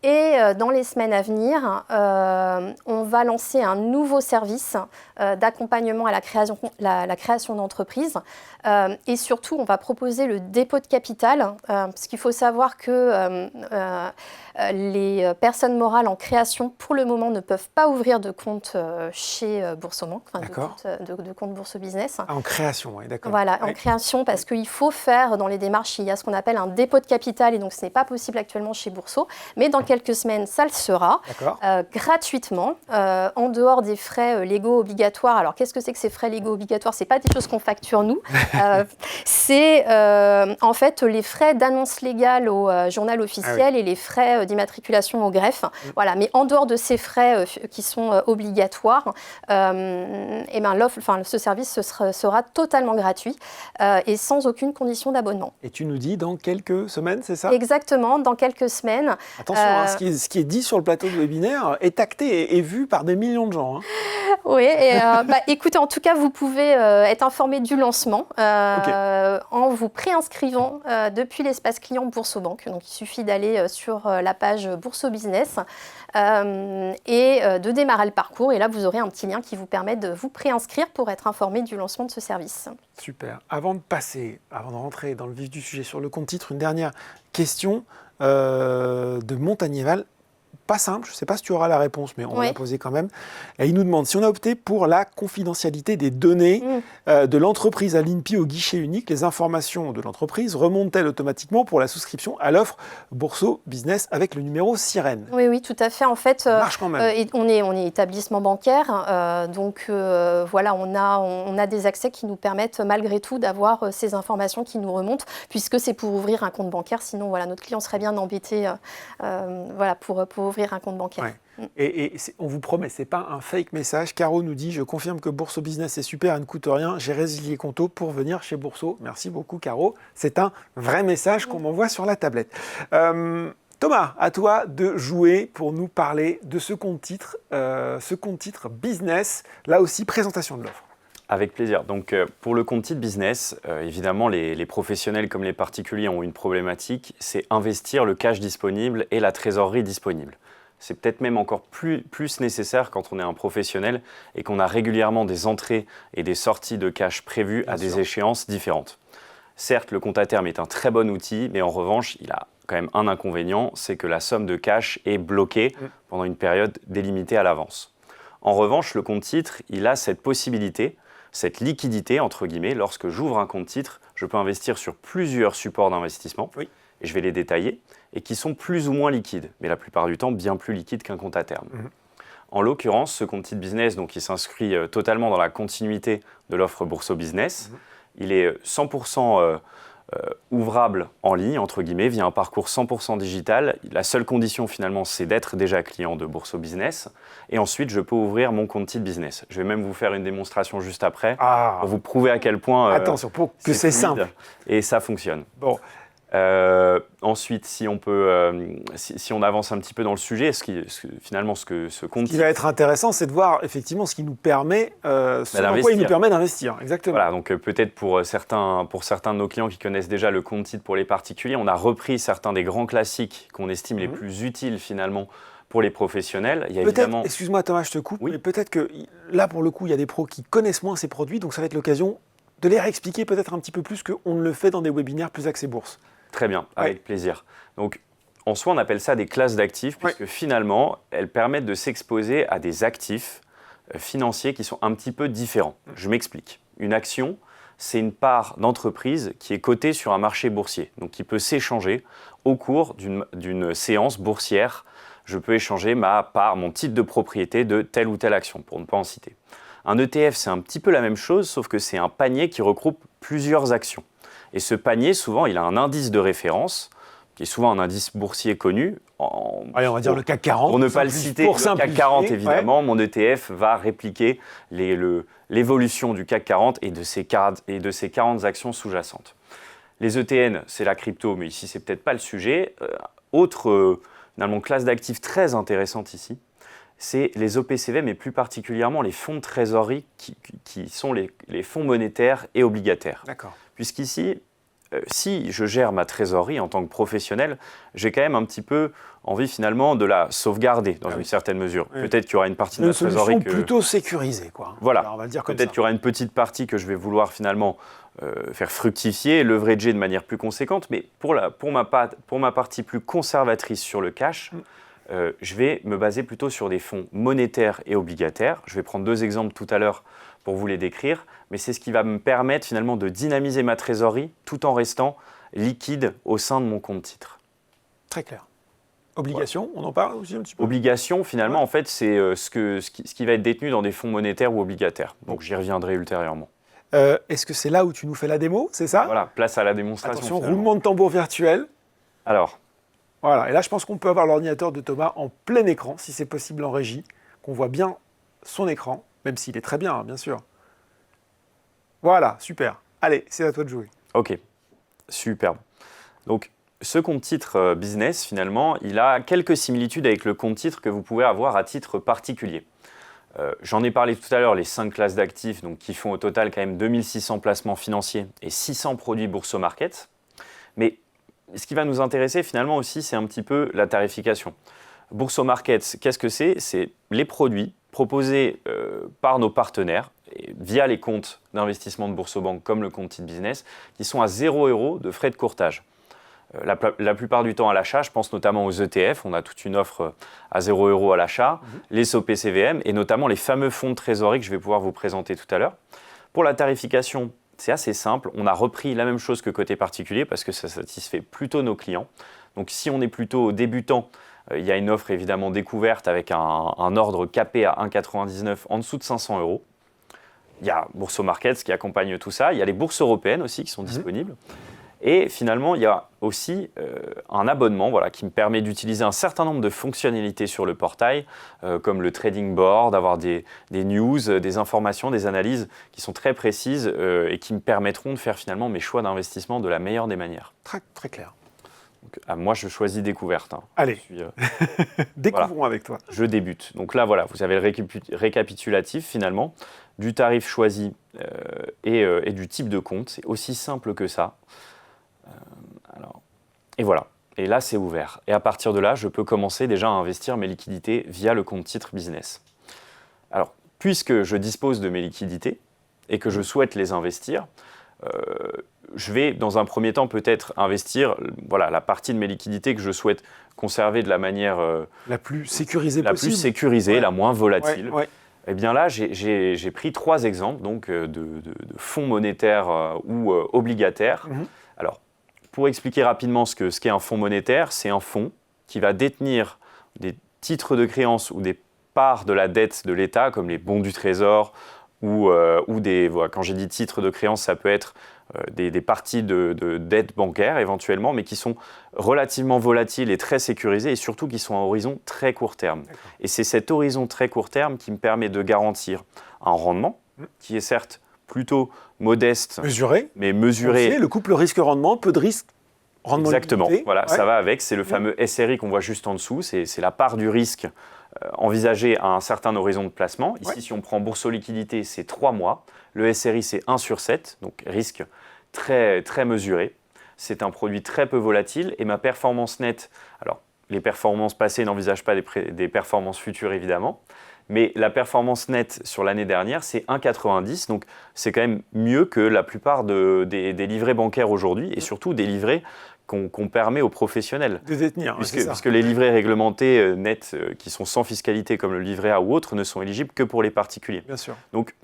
Et dans les semaines à venir, on va lancer un nouveau service d'accompagnement à la création d'entreprise. Et surtout, on va proposer le dépôt de capital, parce qu'il faut savoir que les personnes morales en création, pour le moment, ne peuvent pas ouvrir de compte chez Boursobank, de compte Bourso Business. Ah, en création, oui, d'accord. Voilà, en création, parce qu'il faut faire dans les démarches, il y a ce qu'on appelle un dépôt de capital, et donc ce n'est pas possible actuellement chez Bourso, mais dans quelques semaines, ça le sera, gratuitement, en dehors des frais légaux obligatoires. Alors, qu'est-ce que c'est que ces frais légaux obligatoires? Ce n'est pas des choses qu'on facture, nous. C'est en fait les frais d'annonce légale au journal officiel et les frais d'immatriculation au greffe. Voilà, mais en dehors de ces frais qui sont obligatoires, et ben, ce service sera totalement gratuit et sans aucune condition d'abonnement. Et tu nous dis dans quelques semaines, c'est ça? Exactement, dans quelques semaines. Attention, ce qui est dit sur le plateau de webinaire est acté et vu par des millions de gens. Hein. Oui, et, écoutez, en tout cas, vous pouvez être informé du lancement en vous préinscrivant depuis l'espace client Boursobank. Donc, il suffit d'aller sur la page Bourso Business et de démarrer le parcours. Et là, vous aurez un petit lien qui vous permet de vous préinscrire pour être informé du lancement de ce service. Super. Avant de rentrer dans le vif du sujet sur le compte titre, une dernière question de Montagnéval. Pas simple, je ne sais pas si tu auras la réponse, mais on va la poser quand même. Et il nous demande si on a opté pour la confidentialité des données de l'entreprise à l'INPI au guichet unique, les informations de l'entreprise remontent-elles automatiquement pour la souscription à l'offre Bourso Business avec le numéro Sirène? Oui, tout à fait. En fait, ça marche quand même. On est établissement bancaire, donc voilà, on a des accès qui nous permettent malgré tout d'avoir ces informations qui nous remontent, puisque c'est pour ouvrir un compte bancaire. Sinon, voilà, notre client serait bien embêté pour ouvrir un compte bancaire. Ouais. Et on vous promet, ce n'est pas un fake message. Caro nous dit, je confirme que Bourso Business est super, elle ne coûte rien. J'ai résilié Conto pour venir chez Bourso. Merci beaucoup, Caro. C'est un vrai message qu'on m'envoie sur la tablette. Thomas, à toi de jouer pour nous parler de ce compte titre business. Là aussi, présentation de l'offre. Avec plaisir. Donc, pour le compte titre business, évidemment, les professionnels comme les particuliers ont une problématique, c'est investir le cash disponible et la trésorerie disponible. C'est peut-être même encore plus nécessaire quand on est un professionnel et qu'on a régulièrement des entrées et des sorties de cash prévues à des échéances différentes. Certes, le compte à terme est un très bon outil, mais en revanche, il a quand même un inconvénient, c'est que la somme de cash est bloquée pendant une période délimitée à l'avance. En revanche, le compte titre, il a cette possibilité, cette liquidité, entre guillemets, lorsque j'ouvre un compte titre, je peux investir sur plusieurs supports d'investissement, et je vais les détailler, et qui sont plus ou moins liquides, mais la plupart du temps bien plus liquides qu'un compte à terme. En l'occurrence, ce compte titre business, donc, il s'inscrit totalement dans la continuité de l'offre Bourso Business. Il est 100% ouvrable en ligne, entre guillemets, via un parcours 100% digital. La seule condition, finalement, c'est d'être déjà client de Bourso Business. Et ensuite, je peux ouvrir mon compte titre business. Je vais même vous faire une démonstration juste après pour vous prouver à quel point attention, pour que c'est simple. Et ça fonctionne. Bon. Ensuite, si on avance un petit peu dans le sujet, finalement, ce compte... Ce qui va être intéressant, c'est de voir effectivement ce qui nous permet, il nous permet d'investir. Exactement. Voilà, donc peut-être pour certains de nos clients qui connaissent déjà le compte titre pour les particuliers, on a repris certains des grands classiques qu'on estime les plus utiles finalement pour les professionnels. Il y a évidemment... Excuse-moi Thomas, je te coupe, mais peut-être que là, pour le coup, il y a des pros qui connaissent moins ces produits, donc ça va être l'occasion de les réexpliquer peut-être un petit peu plus qu'on ne le fait dans des webinaires plus axés bourse. Très bien, avec plaisir. Donc, en soi, on appelle ça des classes d'actifs, puisque finalement, elles permettent de s'exposer à des actifs financiers qui sont un petit peu différents. Je m'explique. Une action, c'est une part d'entreprise qui est cotée sur un marché boursier, donc qui peut s'échanger au cours d'une séance boursière. Je peux échanger ma part, mon titre de propriété de telle ou telle action, pour ne pas en citer. Un ETF, c'est un petit peu la même chose, sauf que c'est un panier qui regroupe plusieurs actions. Et ce panier, souvent, il a un indice de référence, qui est souvent un indice boursier connu. Allez, on va dire le CAC 40. Pour ne pas le citer, le CAC 40, évidemment, mon ETF va répliquer l'évolution du CAC 40 et de ses 40 actions sous-jacentes. Les ETN, c'est la crypto, mais ici, c'est peut-être pas le sujet. Autre finalement classe d'actifs très intéressante ici, c'est les OPCV, mais plus particulièrement les fonds de trésorerie qui sont les fonds monétaires et obligataires. D'accord. Puisqu'ici, si je gère ma trésorerie en tant que professionnel, j'ai quand même un petit peu envie finalement de la sauvegarder dans une certaine mesure. Oui. Peut-être qu'il y aura une partie de Une la trésorerie solution plutôt sécurisée, quoi. Voilà. Alors, on va le dire comme Peut-être ça. qu'il y aura une petite partie que je vais vouloir finalement faire fructifier, leverager de manière plus conséquente, mais pour ma partie plus conservatrice sur le cash, je vais me baser plutôt sur des fonds monétaires et obligataires. Je vais prendre 2 exemples tout à l'heure pour vous les décrire, mais c'est ce qui va me permettre finalement de dynamiser ma trésorerie tout en restant liquide au sein de mon compte titre. Très clair. Obligation, on en parle aussi un petit peu. Obligation, finalement, en fait, c'est ce qui va être détenu dans des fonds monétaires ou obligataires. Donc j'y reviendrai ultérieurement. Est-ce que c'est là où tu nous fais la démo, c'est ça? Voilà, place à la démonstration. Attention, finalement. roulement de tambour virtuel. Alors, Voilà, et là je pense qu'on peut avoir l'ordinateur de Thomas en plein écran, si c'est possible en régie, qu'on voit bien son écran, même s'il est très bien, hein, bien sûr. Voilà, super. Allez, c'est à toi de jouer. ok, superbe. Donc, ce compte titre business, finalement, il a quelques similitudes avec le compte titre que vous pouvez avoir à titre particulier. J'en ai parlé tout à l'heure, les 5 classes d'actifs, donc qui font au total quand même 2600 placements financiers et 600 produits bourse au market. Mais ce qui va nous intéresser finalement aussi, c'est un petit peu la tarification. Bourse au market, qu'est-ce que c'est? C'est les produits proposés par nos partenaires et via les comptes d'investissement de Boursorama comme le compte titre business qui sont à 0 € de frais de courtage. La plupart du temps à l'achat, je pense notamment aux ETF, on a toute une offre à 0 € à l'achat, les SOP-CVM et notamment les fameux fonds de trésorerie que je vais pouvoir vous présenter tout à l'heure. Pour la tarification, c'est assez simple, on a repris la même chose que côté particulier parce que ça satisfait plutôt nos clients. Donc si on est plutôt débutant, il y a une offre évidemment découverte avec un ordre capé à 1,99 en dessous de 500 €. Il y a Boursorama Markets qui accompagne tout ça, il y a les bourses européennes aussi qui sont disponibles. Et finalement, il y a aussi un abonnement qui me permet d'utiliser un certain nombre de fonctionnalités sur le portail, comme le trading board, avoir des news, des informations, des analyses qui sont très précises et qui me permettront de faire finalement mes choix d'investissement de la meilleure des manières. Très, très clair. Donc, moi, je choisis découverte. Hein. Allez, découvrons voilà. avec toi. Je débute. Donc là, voilà, vous avez le récapitulatif finalement du tarif choisi et du type de compte. C'est aussi simple que ça. Et voilà. Et là, c'est ouvert. Et à partir de là, je peux commencer déjà à investir mes liquidités via le compte titre business. Alors, puisque je dispose de mes liquidités et que je souhaite les investir, je vais dans un premier temps peut-être investir la partie de mes liquidités que je souhaite conserver de la manière la plus sécurisée la possible. plus sécurisée, Ouais. la moins volatile. Ouais. Eh bien là, j'ai pris 3 exemples donc, de fonds monétaires ou obligataires. Alors, pour expliquer rapidement ce qu'est un fonds monétaire, c'est un fonds qui va détenir des titres de créance ou des parts de la dette de l'État, comme les bons du Trésor, ou quand j'ai dit titres de créance, ça peut être des parties de dette bancaire éventuellement, mais qui sont relativement volatiles et très sécurisées, et surtout qui sont à horizon très court terme. Et c'est cet horizon très court terme qui me permet de garantir un rendement, qui est certes plutôt modeste, Mesuré. mais mesuré. On sait, le couple risque-rendement, peu de risque, rendement Exactement, limité. voilà, Ouais. ça va avec, c'est le fameux SRI qu'on voit juste en dessous, c'est la part du risque envisagée à un certain horizon de placement. Ici, si on prend Boursorama Liquidité, c'est 3 mois, le SRI c'est 1/7, donc risque très, très mesuré. C'est un produit très peu volatile et ma performance nette, alors les performances passées n'envisagent pas des performances futures évidemment, mais la performance nette sur l'année dernière, c'est 1,90, donc c'est quand même mieux que la plupart des livrets bancaires aujourd'hui et surtout des livrets qu'on permet aux professionnels. De détenir, c'est ça. Puisque les livrets réglementés nets qui sont sans fiscalité comme le livret A ou autre ne sont éligibles que pour les particuliers. Bien sûr. Donc,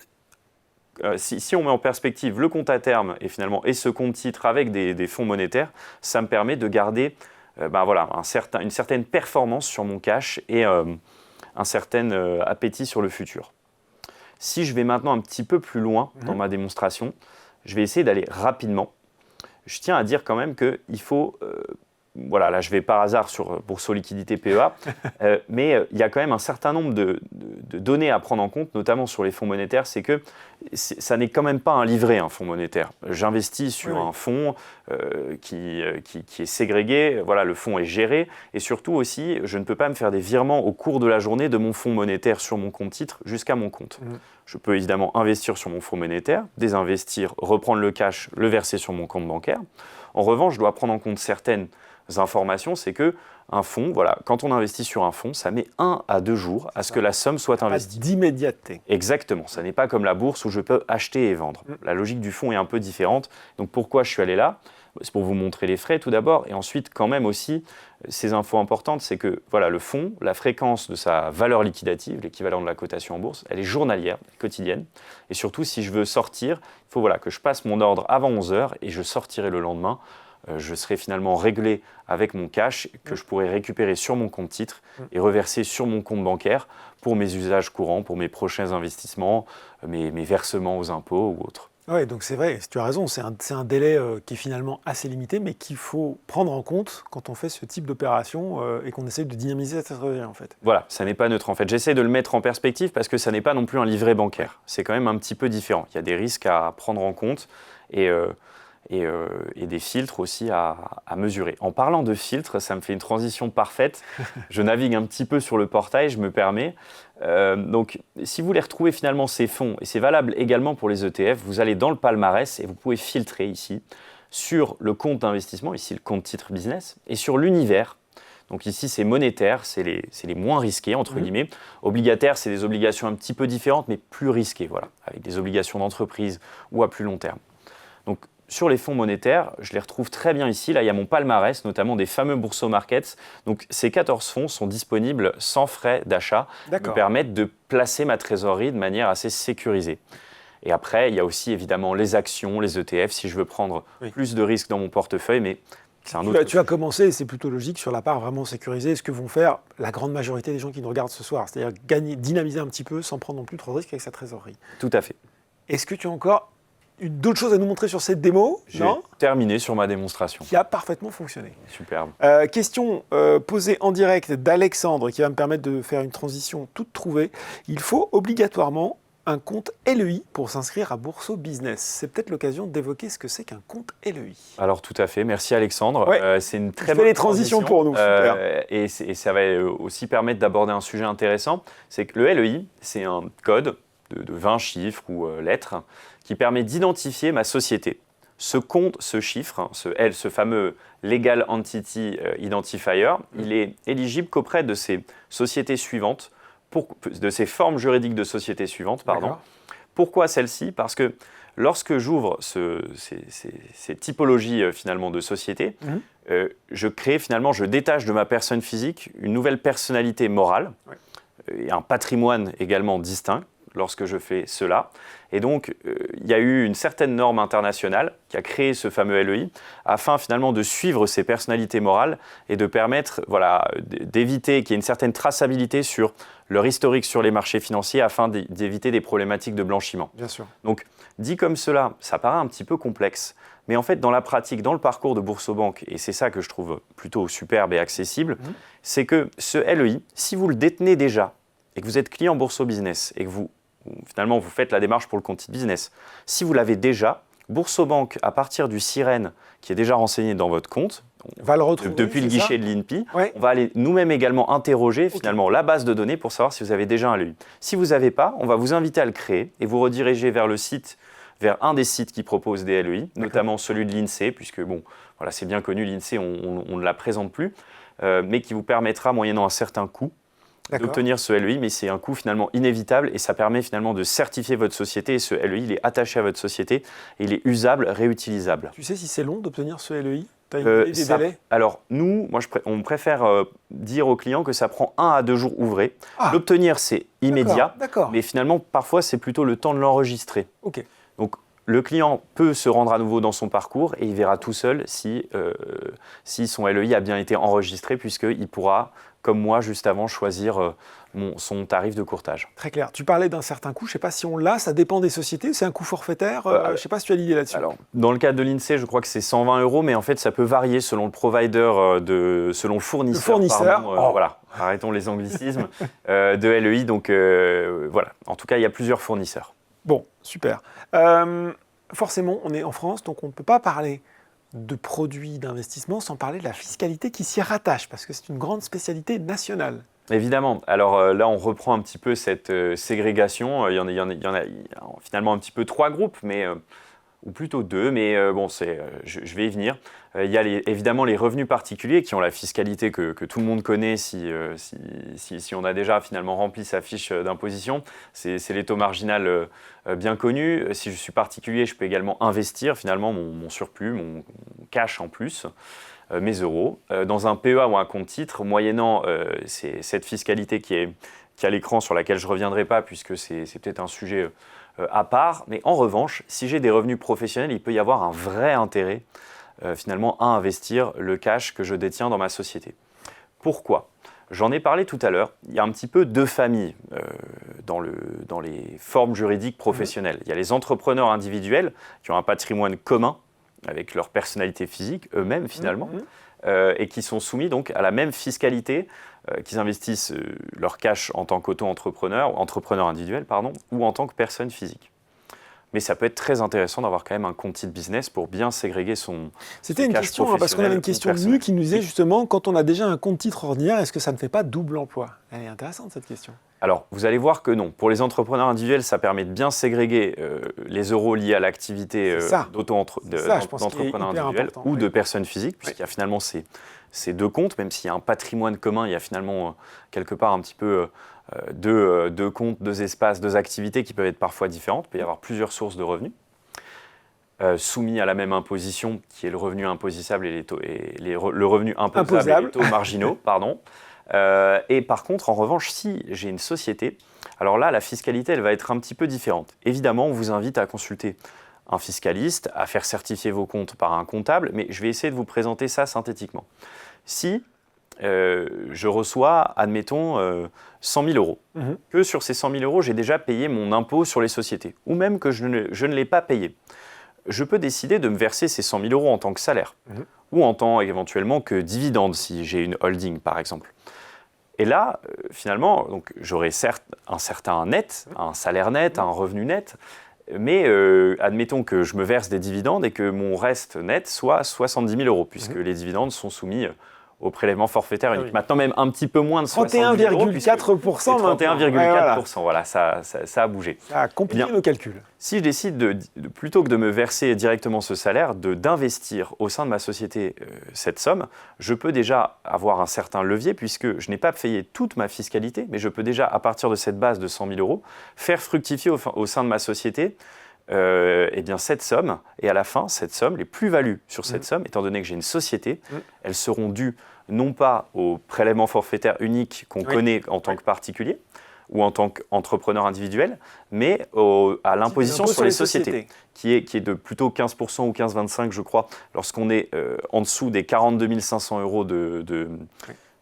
si on met en perspective le compte à terme et ce compte titre avec des fonds monétaires, ça me permet de garder une certaine performance sur mon cash et un certain appétit sur le futur. Si je vais maintenant un petit peu plus loin dans ma démonstration, je vais essayer d'aller rapidement. Je tiens à dire quand même qu'il faut voilà, là je vais par hasard sur Bourso Liquidité PEA, mais il y a quand même un certain nombre de données à prendre en compte, notamment sur les fonds monétaires, c'est que ça n'est quand même pas un livret, un fonds monétaire. J'investis sur un fonds qui est ségrégué, voilà, le fonds est géré, et surtout aussi, je ne peux pas me faire des virements au cours de la journée de mon fonds monétaire sur mon compte titre jusqu'à mon compte. Je peux évidemment investir sur mon fonds monétaire, désinvestir, reprendre le cash, le verser sur mon compte bancaire. En revanche, je dois prendre en compte certaines informations, c'est que un fonds, voilà, quand on investit sur un fonds, ça met 1 à 2 jours à ce que la somme soit investie. D'immédiateté. Exactement, ça n'est pas comme la bourse où je peux acheter et vendre. La logique du fonds est un peu différente. Donc pourquoi je suis allé là ? C'est pour vous montrer les frais tout d'abord, et ensuite quand même aussi, ces infos importantes, c'est que voilà, le fonds, la fréquence de sa valeur liquidative, l'équivalent de la cotation en bourse, elle est journalière, quotidienne. Et surtout, si je veux sortir, il faut voilà, que je passe mon ordre avant 11 h et je sortirai le lendemain. Je serai finalement réglé avec mon cash que je pourrai récupérer sur mon compte titre et reverser sur mon compte bancaire pour mes usages courants, pour mes prochains investissements, mes versements aux impôts ou autres. Oui, donc c'est vrai, tu as raison, c'est un délai qui est finalement assez limité, mais qu'il faut prendre en compte quand on fait ce type d'opération et qu'on essaie de dynamiser cette trésorerie en fait. Voilà, ça n'est pas neutre en fait. J'essaie de le mettre en perspective parce que ça n'est pas non plus un livret bancaire. C'est quand même un petit peu différent. Il y a des risques à prendre en compte et des filtres aussi à mesurer. En parlant de filtres, ça me fait une transition parfaite. Je navigue un petit peu sur le portail, je me permets. Donc, si vous voulez retrouver finalement ces fonds, et c'est valable également pour les ETF, vous allez dans le palmarès et vous pouvez filtrer ici sur le compte d'investissement, ici le compte titre business, et sur l'univers. Donc ici, c'est monétaire, c'est les moins risqués, entre guillemets. Obligataires, c'est des obligations un petit peu différentes, mais plus risquées, voilà, avec des obligations d'entreprise ou à plus long terme. Donc, sur les fonds monétaires, je les retrouve très bien ici. Là, il y a mon palmarès, notamment des fameux Bourso Markets. Donc, ces 14 fonds sont disponibles sans frais d'achat, me permettent de placer ma trésorerie de manière assez sécurisée. Et après, il y a aussi évidemment les actions, les ETF, si je veux prendre plus de risques dans mon portefeuille, mais c'est un autre... Tu as commencé, et c'est plutôt logique, sur la part vraiment sécurisée, ce que vont faire la grande majorité des gens qui nous regardent ce soir, c'est-à-dire dynamiser un petit peu sans prendre non plus trop de risques avec sa trésorerie. Tout à fait. Est-ce que tu as encore d'autres choses à nous montrer sur cette démo? J'ai terminé sur ma démonstration. Qui a parfaitement fonctionné. Superbe. Question posée en direct d'Alexandre qui va me permettre de faire une transition toute trouvée. Il faut obligatoirement un compte LEI pour s'inscrire à Bourso Business. C'est peut-être l'occasion d'évoquer ce que c'est qu'un compte LEI. Alors tout à fait, merci Alexandre. C'est une très bonne transition pour nous. Super. Et ça va aussi permettre d'aborder un sujet intéressant. C'est que le LEI, c'est un code de 20 chiffres ou lettres qui permet d'identifier ma société. Ce compte, ce chiffre, ce fameux Legal Entity Identifier, il est éligible qu'auprès de ces sociétés suivantes, de ces formes juridiques de sociétés suivantes. Pourquoi celle-ci? Parce que lorsque j'ouvre ces typologies finalement de sociétés, je détache de ma personne physique une nouvelle personnalité morale et un patrimoine également distinct lorsque je fais cela. Et donc, il y a eu une certaine norme internationale qui a créé ce fameux LEI afin finalement de suivre ces personnalités morales et de permettre d'éviter qu'il y ait une certaine traçabilité sur leur historique sur les marchés financiers afin d'éviter des problématiques de blanchiment. Bien sûr. Donc, dit comme cela, ça paraît un petit peu complexe. Mais en fait, dans la pratique, dans le parcours de Boursobank, et c'est ça que je trouve plutôt superbe et accessible, c'est que ce LEI, si vous le détenez déjà et que vous êtes client Bourso Business et que finalement, vous faites la démarche pour le compte titre business. Si vous l'avez déjà, Boursobank, à partir du SIREN qui est déjà renseigné dans votre compte, va le retrouver, depuis le guichet de l'INPI, on va aller nous-mêmes également interroger finalement la base de données pour savoir si vous avez déjà un LEI. Si vous n'avez pas, on va vous inviter à le créer et vous rediriger vers un des sites qui proposent des LEI, notamment celui de l'INSEE, puisque c'est bien connu, l'INSEE, on ne la présente plus, mais qui vous permettra, moyennant un certain coût, d'obtenir ce LEI, mais c'est un coût finalement inévitable et ça permet finalement de certifier votre société et ce LEI, il est attaché à votre société et il est usable, réutilisable. Tu sais si c'est long d'obtenir ce LEI? Tu as une idée des délais? Alors nous, on préfère dire aux clients que ça prend 1 à 2 jours ouvrés. L'obtenir, c'est immédiat, mais finalement, parfois, c'est plutôt le temps de l'enregistrer. Donc, le client peut se rendre à nouveau dans son parcours et il verra tout seul si son LEI a bien été enregistré, puisqu'il pourra, comme moi juste avant, choisir son tarif de courtage. Très clair. Tu parlais d'un certain coût, je ne sais pas si on l'a, ça dépend des sociétés, c'est un coût forfaitaire, je ne sais pas si tu as l'idée là-dessus. Alors, dans le cadre de l'INSEE, je crois que c'est 120 €, mais en fait, ça peut varier selon le provider, selon le fournisseur. Le fournisseur, pardon, voilà, arrêtons les anglicismes, de LEI. Donc voilà, en tout cas, il y a plusieurs fournisseurs. Bon, super. Forcément, on est en France, donc on ne peut pas parler de produits d'investissement sans parler de la fiscalité qui s'y rattache, parce que c'est une grande spécialité nationale. Évidemment. Alors là, on reprend un petit peu cette ségrégation. Il y en a finalement un petit peu 3 groupes, ou plutôt 2, mais bon, je vais y venir. Il y a évidemment les revenus particuliers qui ont la fiscalité que tout le monde connaît si on a déjà finalement rempli sa fiche d'imposition. C'est les taux marginaux bien connus. Si je suis particulier, je peux également investir finalement mon surplus, mon cash en plus, mes euros, dans un PEA ou un compte titre, moyennant cette fiscalité qui est à l'écran, sur laquelle je ne reviendrai pas puisque c'est peut-être un sujet à part. Mais en revanche, si j'ai des revenus professionnels, il peut y avoir un vrai intérêt finalement à investir le cash que je détiens dans ma société. Pourquoi ? J'en ai parlé tout à l'heure. Il y a un petit peu 2 familles dans les formes juridiques professionnelles. Il y a les entrepreneurs individuels qui ont un patrimoine commun avec leur personnalité physique, eux-mêmes finalement, et qui sont soumis donc à la même fiscalité qu'ils investissent leur cash en tant qu'auto-entrepreneur, entrepreneur individuel, pardon, ou en tant que personne physique. Mais ça peut être très intéressant d'avoir quand même un compte titre business pour bien ségréguer son C'était une question, parce qu'on avait une question de Nu qui nous disait justement, quand on a déjà un compte titre ordinaire, est-ce que ça ne fait pas double emploi ? Elle est intéressante cette question. Alors, vous allez voir que non. Pour les entrepreneurs individuels, ça permet de bien ségréguer les euros liés à l'activité d'entrepreneur individuel ou de personnes physiques, puisqu'il y a finalement ces 2 comptes, même s'il y a un patrimoine commun, il y a finalement quelque part un petit peu deux comptes, 2 espaces, 2 activités qui peuvent être parfois différentes. Il peut y avoir plusieurs sources de revenus soumis à la même imposition, qui est le revenu imposable et le revenu imposable et les taux marginaux, pardon. Et par contre, en revanche, si j'ai une société, alors là, la fiscalité, elle va être un petit peu différente. Évidemment, on vous invite à consulter un fiscaliste, à faire certifier vos comptes par un comptable, mais je vais essayer de vous présenter ça synthétiquement. Si je reçois, admettons, 100 000 €, que sur ces 100 000 €, j'ai déjà payé mon impôt sur les sociétés, ou même que je ne l'ai pas payé, je peux décider de me verser ces 100 000 € en tant que salaire, ou en tant éventuellement que dividende, si j'ai une holding, par exemple. Et là, finalement, donc, j'aurai certes un certain net, un salaire net, un revenu net, mais admettons que je me verse des dividendes et que mon reste net soit 70 000 €, puisque les dividendes sont soumis au prélèvement forfaitaire unique. Maintenant, même un petit peu moins de 70 000 €. 31,4%. 31,4%, voilà, ça a bougé. Ça a compliqué nos calculs. Si je décide, plutôt que de me verser directement ce salaire, d'investir au sein de ma société cette somme, je peux déjà avoir un certain levier, puisque je n'ai pas payé toute ma fiscalité, mais je peux déjà, à partir de cette base de 100 000 €, faire fructifier au sein de ma société eh bien, cette somme, et à la fin, cette somme, les plus-values sur cette somme, étant donné que j'ai une société, elles seront dues non pas au prélèvement forfaitaire unique qu'on connaît en tant que particulier ou en tant qu'entrepreneur individuel, mais à l'imposition sur les sociétés, qui est de plutôt 15% ou 15-25, je crois, lorsqu'on est en dessous des 42 500 €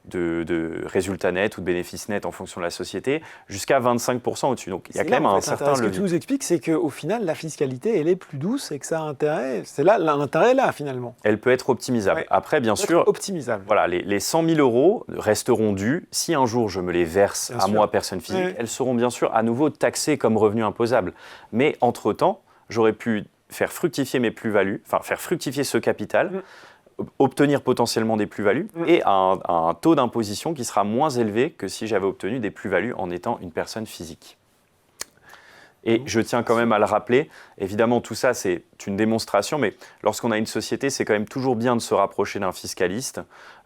de résultats nets ou de bénéfices nets en fonction de la société, jusqu'à 25% au-dessus. Donc il y a quand même un certain levier. Ce que tu nous expliques, c'est qu'au final, la fiscalité, elle est plus douce et que ça a intérêt. C'est là, l'intérêt est là, finalement. Elle peut être optimisable. Après, bien sûr, optimisable. Voilà, les 100 000 € resteront dus. Si un jour je me les verse à moi, personne physique, elles seront bien sûr à nouveau taxées comme revenu imposable. Mais entre-temps, j'aurais pu faire fructifier mes plus-values, enfin faire fructifier ce capital, obtenir potentiellement des plus-values et un taux d'imposition qui sera moins élevé que si j'avais obtenu des plus-values en étant une personne physique. Et je tiens quand même à le rappeler, évidemment tout ça c'est une démonstration, mais lorsqu'on a une société, c'est quand même toujours bien de se rapprocher d'un fiscaliste,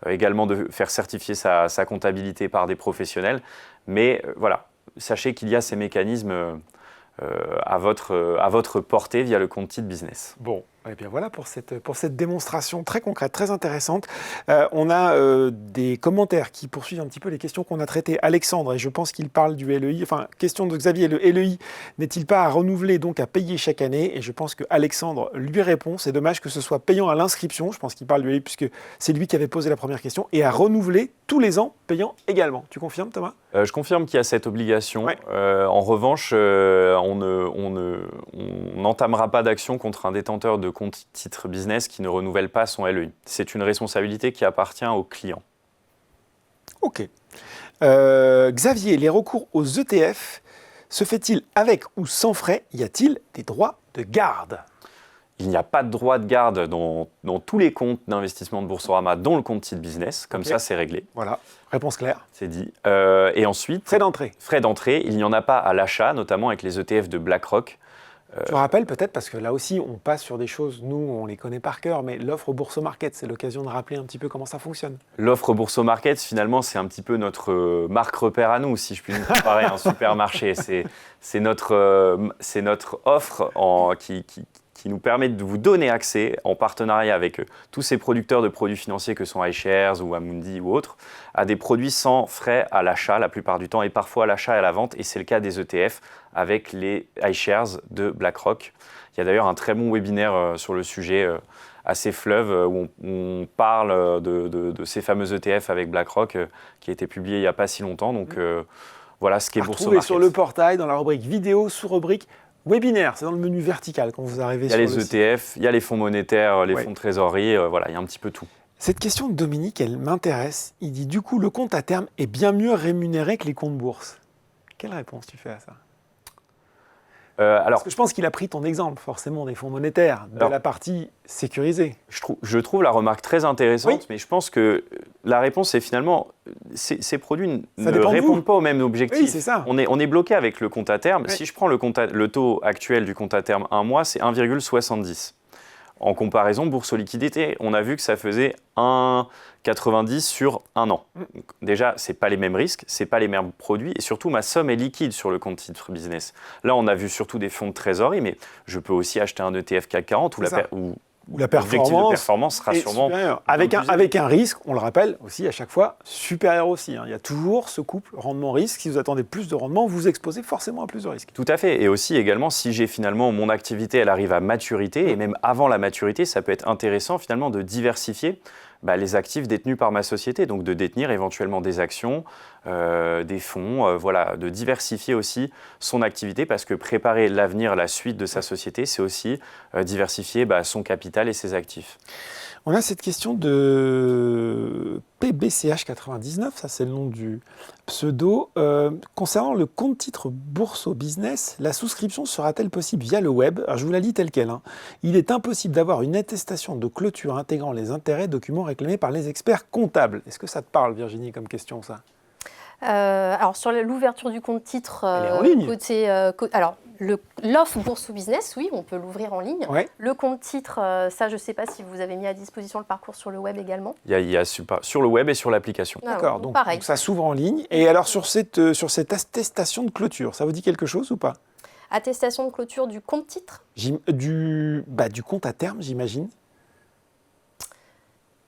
également de faire certifier sa comptabilité par des professionnels, mais voilà, sachez qu'il y a ces mécanismes à votre portée via le compte titre business. Bon, et bien voilà pour cette démonstration très concrète, très intéressante. On a des commentaires qui poursuivent un petit peu les questions qu'on a traitées. Alexandre, et je pense qu'il parle du LEI, enfin, question de Xavier, le LEI n'est-il pas à renouveler, donc à payer chaque année? Et je pense que Alexandre lui répond, c'est dommage que ce soit payant à l'inscription, je pense qu'il parle du LEI puisque c'est lui qui avait posé la première question, et à renouveler tous les ans, payant également. Tu confirmes, Thomas? Je confirme qu'il y a cette obligation. Ouais. En revanche, on n'entamera pas d'action contre un détenteur de compte titre business qui ne renouvelle pas son LEI. C'est une responsabilité qui appartient au client. Ok. Xavier, les recours aux ETF se fait-il avec ou sans frais? Y a-t-il des droits de garde? Il n'y a pas de droit de garde dans tous les comptes d'investissement de Boursorama, dont le compte titre business. Comme ça, c'est réglé. Voilà, réponse claire. C'est dit. Et ensuite, Frais d'entrée. Frais d'entrée, il n'y en a pas à l'achat, notamment avec les ETF de BlackRock. Tu rappelles peut-être, parce que là aussi, on passe sur des choses, nous, on les connaît par cœur, mais l'offre Bourso Market, c'est l'occasion de rappeler un petit peu comment ça fonctionne. L'offre Bourso Market, finalement, c'est un petit peu notre marque repère à nous, si je puis nous comparer à un supermarché. C'est notre offre qui nous permet de vous donner accès, en partenariat avec tous ces producteurs de produits financiers que sont iShares ou Amundi ou autres, à des produits sans frais à l'achat la plupart du temps, et parfois à l'achat et à la vente, et c'est le cas des ETF avec les iShares de BlackRock. Il y a d'ailleurs un très bon webinaire sur le sujet assez fleuve où on parle de ces fameux ETF avec BlackRock qui a été publié il n'y a pas si longtemps. Donc voilà ce qu'est Bourso Market. Sur le portail, dans la rubrique vidéo, sous-rubrique webinaire, c'est dans le menu vertical quand vous arrivez sur le site. Il y a les ETF, il y a les fonds monétaires, les fonds de trésorerie, voilà, il y a un petit peu tout. Cette question de Dominique, elle m'intéresse. Il dit, du coup, le compte à terme est bien mieux rémunéré que les comptes bourse. Quelle réponse tu fais à ça? Parce que je pense qu'il a pris ton exemple, forcément, des fonds monétaires, de la partie sécurisée. Je trouve la remarque très intéressante, oui. Mais je pense que la réponse est finalement, ces produits ne répondent pas au même objectif. Oui, c'est ça. On est bloqué avec le compte à terme. Oui. Si je prends le taux actuel du compte à terme 1 mois, c'est 1,70. En comparaison, Bourse Liquidité, on a vu que ça faisait 1,90 sur un an. Donc, déjà, ce n'est pas les mêmes risques, ce n'est pas les mêmes produits, et surtout, ma somme est liquide sur le compte titre business. Là, on a vu surtout des fonds de trésorerie, mais je peux aussi acheter un ETF CAC 40 où la performance sera sûrement avec un risque, on le rappelle aussi à chaque fois, supérieur aussi. Il y a toujours ce couple rendement-risque. Si vous attendez plus de rendement, vous exposez forcément à plus de risques. Tout à fait. Et aussi également, si j'ai finalement mon activité, elle arrive à maturité, et même avant la maturité, ça peut être intéressant finalement de diversifier les actifs détenus par ma société, donc de détenir éventuellement des actions, des fonds, voilà, de diversifier aussi son activité parce que préparer l'avenir, la suite de sa société, c'est aussi diversifier son capital et ses actifs. On a cette question de PBCH99, ça c'est le nom du pseudo. Concernant le compte titre Bourso Business, la souscription sera-t-elle possible via le web? Alors, je vous la lis telle quelle. Il est impossible d'avoir une attestation de clôture intégrant les intérêts, documents réclamés par les experts comptables. Est-ce que ça te parle, Virginie, comme question, ça? Alors, sur l'ouverture du compte titre, elle est en ligne. L'offre Bourso Business, oui, on peut l'ouvrir en ligne. Ouais. Le compte titre, ça, je ne sais pas si vous avez mis à disposition le parcours sur le web également. Il y a sur le web et sur l'application. D'accord, donc donc ça s'ouvre en ligne. Et alors, sur cette attestation de clôture, ça vous dit quelque chose ou pas? Attestation de clôture du compte titre? Du compte à terme, j'imagine.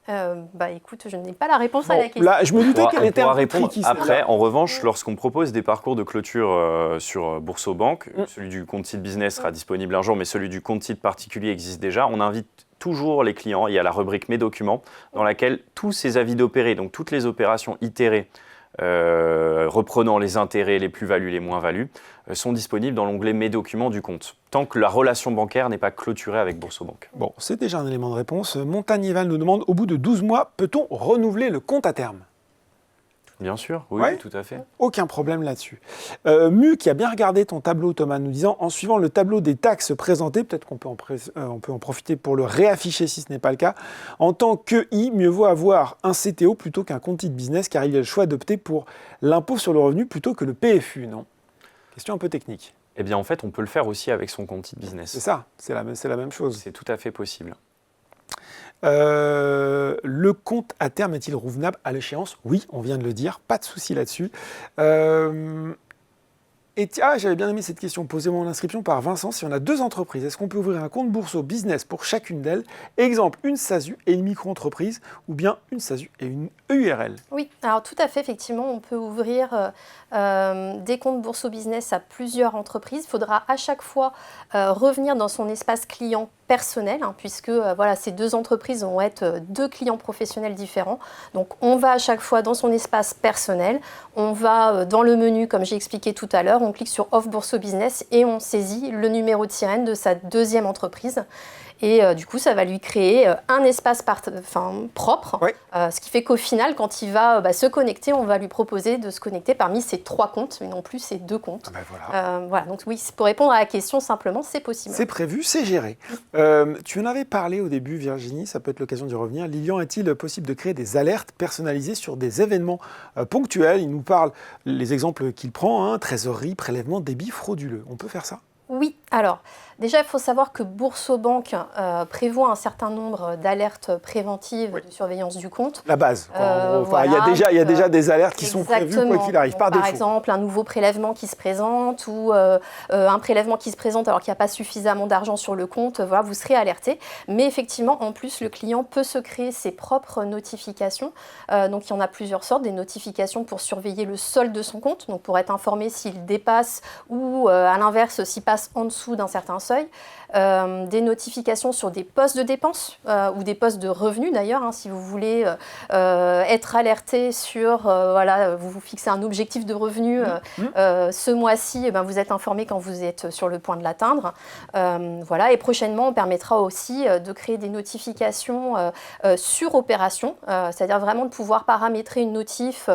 Écoute, je n'ai pas la réponse à la question. Là, je me doutais qu'elle était un peu répondre tricky. Après, en revanche, lorsqu'on propose des parcours de clôture sur Boursobank, celui du compte titre business sera disponible un jour, mais celui du compte titre particulier existe déjà. On invite toujours les clients. Il y a la rubrique Mes documents dans laquelle tous ces avis d'opérer, donc toutes les opérations itérées, reprenant les intérêts, les plus-values, les moins-values, sont disponibles dans l'onglet Mes documents du compte, tant que la relation bancaire n'est pas clôturée avec Boursobank. Bon, c'est déjà un élément de réponse. Montagneval nous demande, au bout de 12 mois, peut-on renouveler le compte à terme? Bien sûr, oui, Ouais. tout à fait. Aucun problème là-dessus. Mu, qui a bien regardé ton tableau, Thomas, nous disant, en suivant le tableau des taxes présentées, peut-être qu'on peut en profiter pour le réafficher si ce n'est pas le cas, en tant que I, mieux vaut avoir un CTO plutôt qu'un compte titre business, car il y a le choix d'opter pour l'impôt sur le revenu plutôt que le PFU, non? Question un peu technique. Eh bien, en fait, on peut le faire aussi avec son compte titre business. C'est ça, c'est la même chose. C'est tout à fait possible. Le compte à terme est-il renouvelable à l'échéance? Oui, on vient de le dire, pas de souci là-dessus. Et j'avais bien aimé cette question posée en inscription par Vincent. Si on a 2 entreprises, est-ce qu'on peut ouvrir un compte Bourso Business pour chacune d'elles? Exemple, une SASU et une micro-entreprise, ou bien une SASU et une EURL? Oui, alors tout à fait, effectivement, on peut ouvrir des comptes Bourso Business à plusieurs entreprises. Il faudra à chaque fois revenir dans son espace client personnel, puisque voilà, ces 2 entreprises vont être 2 clients professionnels différents. Donc on va à chaque fois dans son espace personnel, on va dans le menu, comme j'ai expliqué tout à l'heure, on clique sur Offre Bourso Business et on saisit le numéro de sirène de sa 2e entreprise. Et du coup, ça va lui créer un espace propre, Oui. Ce qui fait qu'au final, quand il va se connecter, on va lui proposer de se connecter parmi ses 3 comptes, mais non plus ses 2 comptes. Voilà, donc oui, pour répondre à la question, simplement, c'est possible. C'est prévu, c'est géré. Tu en avais parlé au début, Virginie, ça peut être l'occasion d'y revenir. Lilian, est-il possible de créer des alertes personnalisées sur des événements ponctuels? Il nous parle, les exemples qu'il prend, trésorerie, prélèvement, débit frauduleux. On peut faire ça? Oui, alors déjà il faut savoir que Boursobank prévoit un certain nombre d'alertes préventives de surveillance du compte. La base. En gros. Voilà, il y a déjà des alertes qui sont prévues quoi qu'il arrive, donc, par défaut. Par exemple, un nouveau prélèvement qui se présente ou un prélèvement qui se présente alors qu'il n'y a pas suffisamment d'argent sur le compte, voilà, vous serez alerté. Mais effectivement, en plus, le client peut se créer ses propres notifications. Donc il y en a plusieurs sortes, des notifications pour surveiller le solde de son compte, donc pour être informé s'il dépasse ou à l'inverse s'il passe en dessous d'un certain seuil, des notifications sur des postes de dépenses ou des postes de revenus d'ailleurs, si vous voulez être alerté sur, vous vous fixez un objectif de revenu ce mois-ci, vous êtes informé quand vous êtes sur le point de l'atteindre. Et prochainement, on permettra aussi de créer des notifications sur opération, c'est-à-dire vraiment de pouvoir paramétrer une notif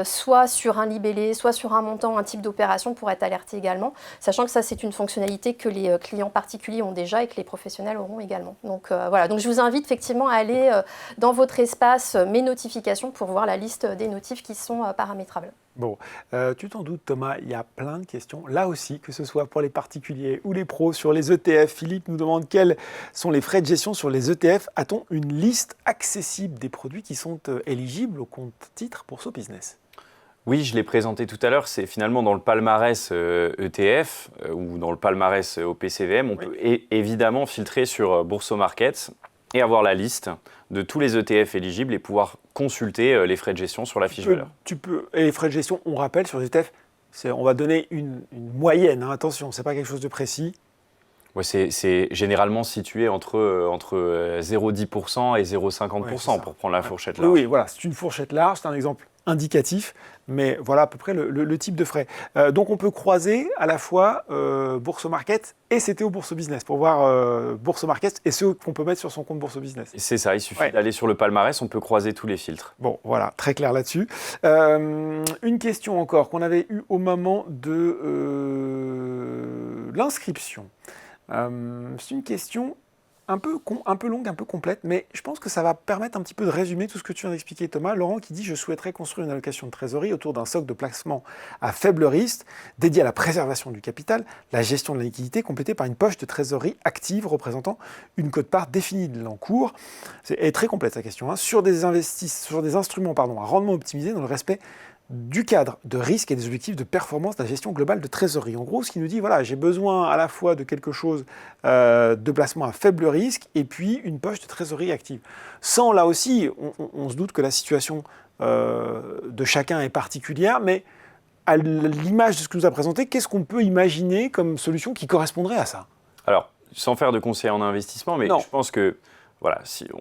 soit sur un libellé, soit sur un montant, un type d'opération pour être alerté également, sachant que ça c'est une fonctionnalité que les clients particuliers ont déjà et que les professionnels auront également. Donc donc je vous invite effectivement à aller dans votre espace Mes notifications pour voir la liste des notifs qui sont paramétrables. Bon, tu t'en doutes Thomas, il y a plein de questions, là aussi, que ce soit pour les particuliers ou les pros, sur les ETF. Philippe nous demande quels sont les frais de gestion sur les ETF. A-t-on une liste accessible des produits qui sont éligibles au compte titre Bourso Business? Oui, je l'ai présenté tout à l'heure, c'est finalement dans le palmarès ETF ou dans le palmarès OPCVM, on peut évidemment filtrer sur Bourso Market et avoir la liste de tous les ETF éligibles et pouvoir consulter les frais de gestion sur la fiche valeur. Et les frais de gestion, on rappelle, sur les ETF, on va donner une moyenne, attention, ce n'est pas quelque chose de précis. Ouais, c'est généralement situé entre 0,10% et 0,50% pour prendre la fourchette large. Oui, voilà, c'est une fourchette large, c'est un exemple indicatif, mais voilà à peu près le type de frais. Donc on peut croiser à la fois Bourso Market et CTO Bourso Business pour voir Bourso Market et ceux qu'on peut mettre sur son compte Bourso Business. C'est ça, il suffit d'aller sur le palmarès, on peut croiser tous les filtres. Bon, voilà, très clair là-dessus. Une question encore qu'on avait eue au moment de l'inscription. C'est une question un peu longue, un peu complète, mais je pense que ça va permettre un petit peu de résumer tout ce que tu viens d'expliquer, Thomas. Laurent qui dit « Je souhaiterais construire une allocation de trésorerie autour d'un socle de placement à faible risque, dédié à la préservation du capital, la gestion de la liquidité, complétée par une poche de trésorerie active représentant une quote-part définie de l'encours. » Elle est très complète, sa question. Sur des instruments à rendement optimisé dans le respect du cadre de risque et des objectifs de performance de la gestion globale de trésorerie. En gros, ce qui nous dit, voilà, j'ai besoin à la fois de quelque chose de placement à faible risque et puis une poche de trésorerie active. Sans, là aussi, on se doute que la situation de chacun est particulière, mais à l'image de ce que nous a présenté, qu'est-ce qu'on peut imaginer comme solution qui correspondrait à ça? Alors, sans faire de conseil en investissement, mais je pense que, voilà, si on...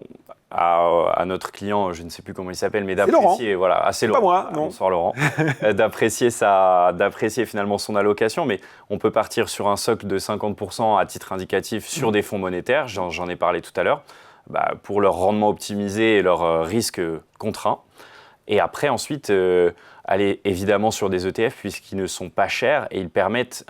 à notre client, je ne sais plus comment il s'appelle, mais d'apprécier, c'est Laurent. Pas moi, non. Bonsoir Laurent, d'apprécier finalement son allocation, mais on peut partir sur un socle de 50% à titre indicatif sur des fonds monétaires, j'en ai parlé tout à l'heure, pour leur rendement optimisé et leur risque contraint. Et après, ensuite, aller évidemment sur des ETF puisqu'ils ne sont pas chers et ils permettent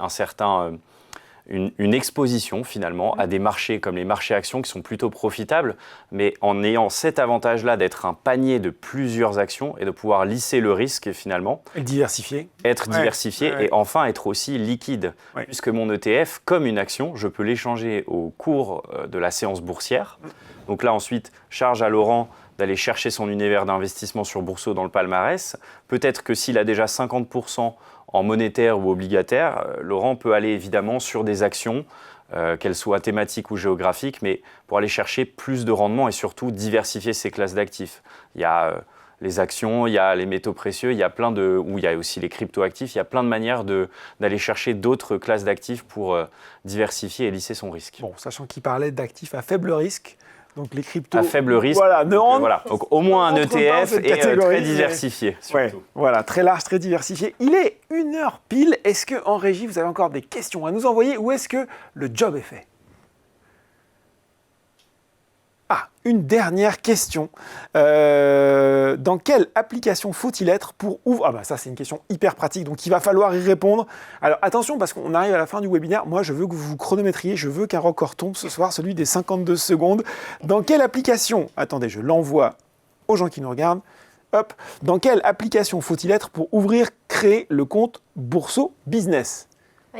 une exposition finalement à des marchés comme les marchés actions qui sont plutôt profitables, mais en ayant cet avantage-là d'être un panier de plusieurs actions et de pouvoir lisser le risque finalement. Et diversifier. Être diversifié et enfin être aussi liquide. Puisque mon ETF, comme une action, je peux l'échanger au cours de la séance boursière. Donc là ensuite, charge à Laurent d'aller chercher son univers d'investissement sur Bourseau dans le palmarès. Peut-être que s'il a déjà 50% en monétaire ou obligataire, Laurent peut aller évidemment sur des actions, qu'elles soient thématiques ou géographiques, mais pour aller chercher plus de rendement et surtout diversifier ses classes d'actifs. Il y a les actions, il y a les métaux précieux, il y a il y a aussi les cryptoactifs, il y a plein de manières d'aller chercher d'autres classes d'actifs pour diversifier et lisser son risque. Bon, sachant qu'il parlait d'actifs à faible risque, donc les cryptos... À faible risque, voilà, donc au moins un ETF et très diversifié. Ouais, voilà, très large, très diversifié. Il est 1h pile. Est-ce qu'en régie, vous avez encore des questions à nous envoyer ou est-ce que le job est fait? Ah, une dernière question. Dans quelle application faut-il être pour ouvrir... Ah bah ça, c'est une question hyper pratique, donc il va falloir y répondre. Alors attention, parce qu'on arrive à la fin du webinaire. Moi, je veux que vous vous chronométriez. Je veux qu'un record tombe ce soir, celui des 52 secondes. Dans quelle application... Attendez, je l'envoie aux gens qui nous regardent. Hop. Dans quelle application faut-il être pour créer le compte Bourseau Business?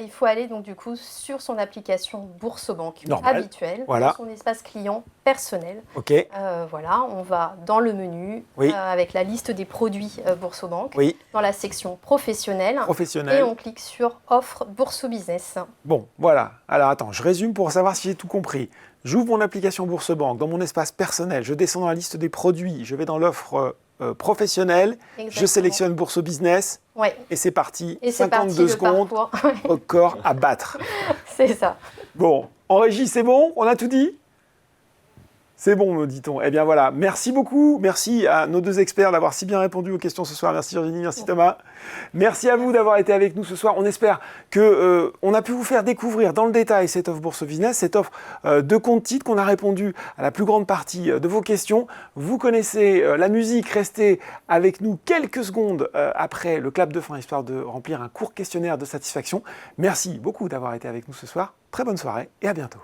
Il faut aller donc du coup sur son application BoursoBank habituelle, voilà. Dans son espace client personnel. Ok. Voilà, on va dans le menu avec la liste des produits BoursoBank, dans la section professionnelle, et on clique sur offre Bourso Business. Bon, voilà. Alors attends, je résume pour savoir si j'ai tout compris. J'ouvre mon application BoursoBank dans mon espace personnel, je descends dans la liste des produits, je vais dans l'offre professionnelle, je sélectionne Bourso Business et c'est parti. Et 52 secondes au corps à battre. C'est ça. Bon, en régie, c'est bon? On a tout dit? C'est bon, me dit-on. Eh bien voilà, merci beaucoup. Merci à nos deux experts d'avoir si bien répondu aux questions ce soir. Merci Virginie, merci Thomas. Merci à vous d'avoir été avec nous ce soir. On espère qu'on a pu vous faire découvrir dans le détail cette offre Bourso Business, cette offre de compte titres, qu'on a répondu à la plus grande partie de vos questions. Vous connaissez la musique, restez avec nous quelques secondes après le clap de fin, histoire de remplir un court questionnaire de satisfaction. Merci beaucoup d'avoir été avec nous ce soir. Très bonne soirée et à bientôt.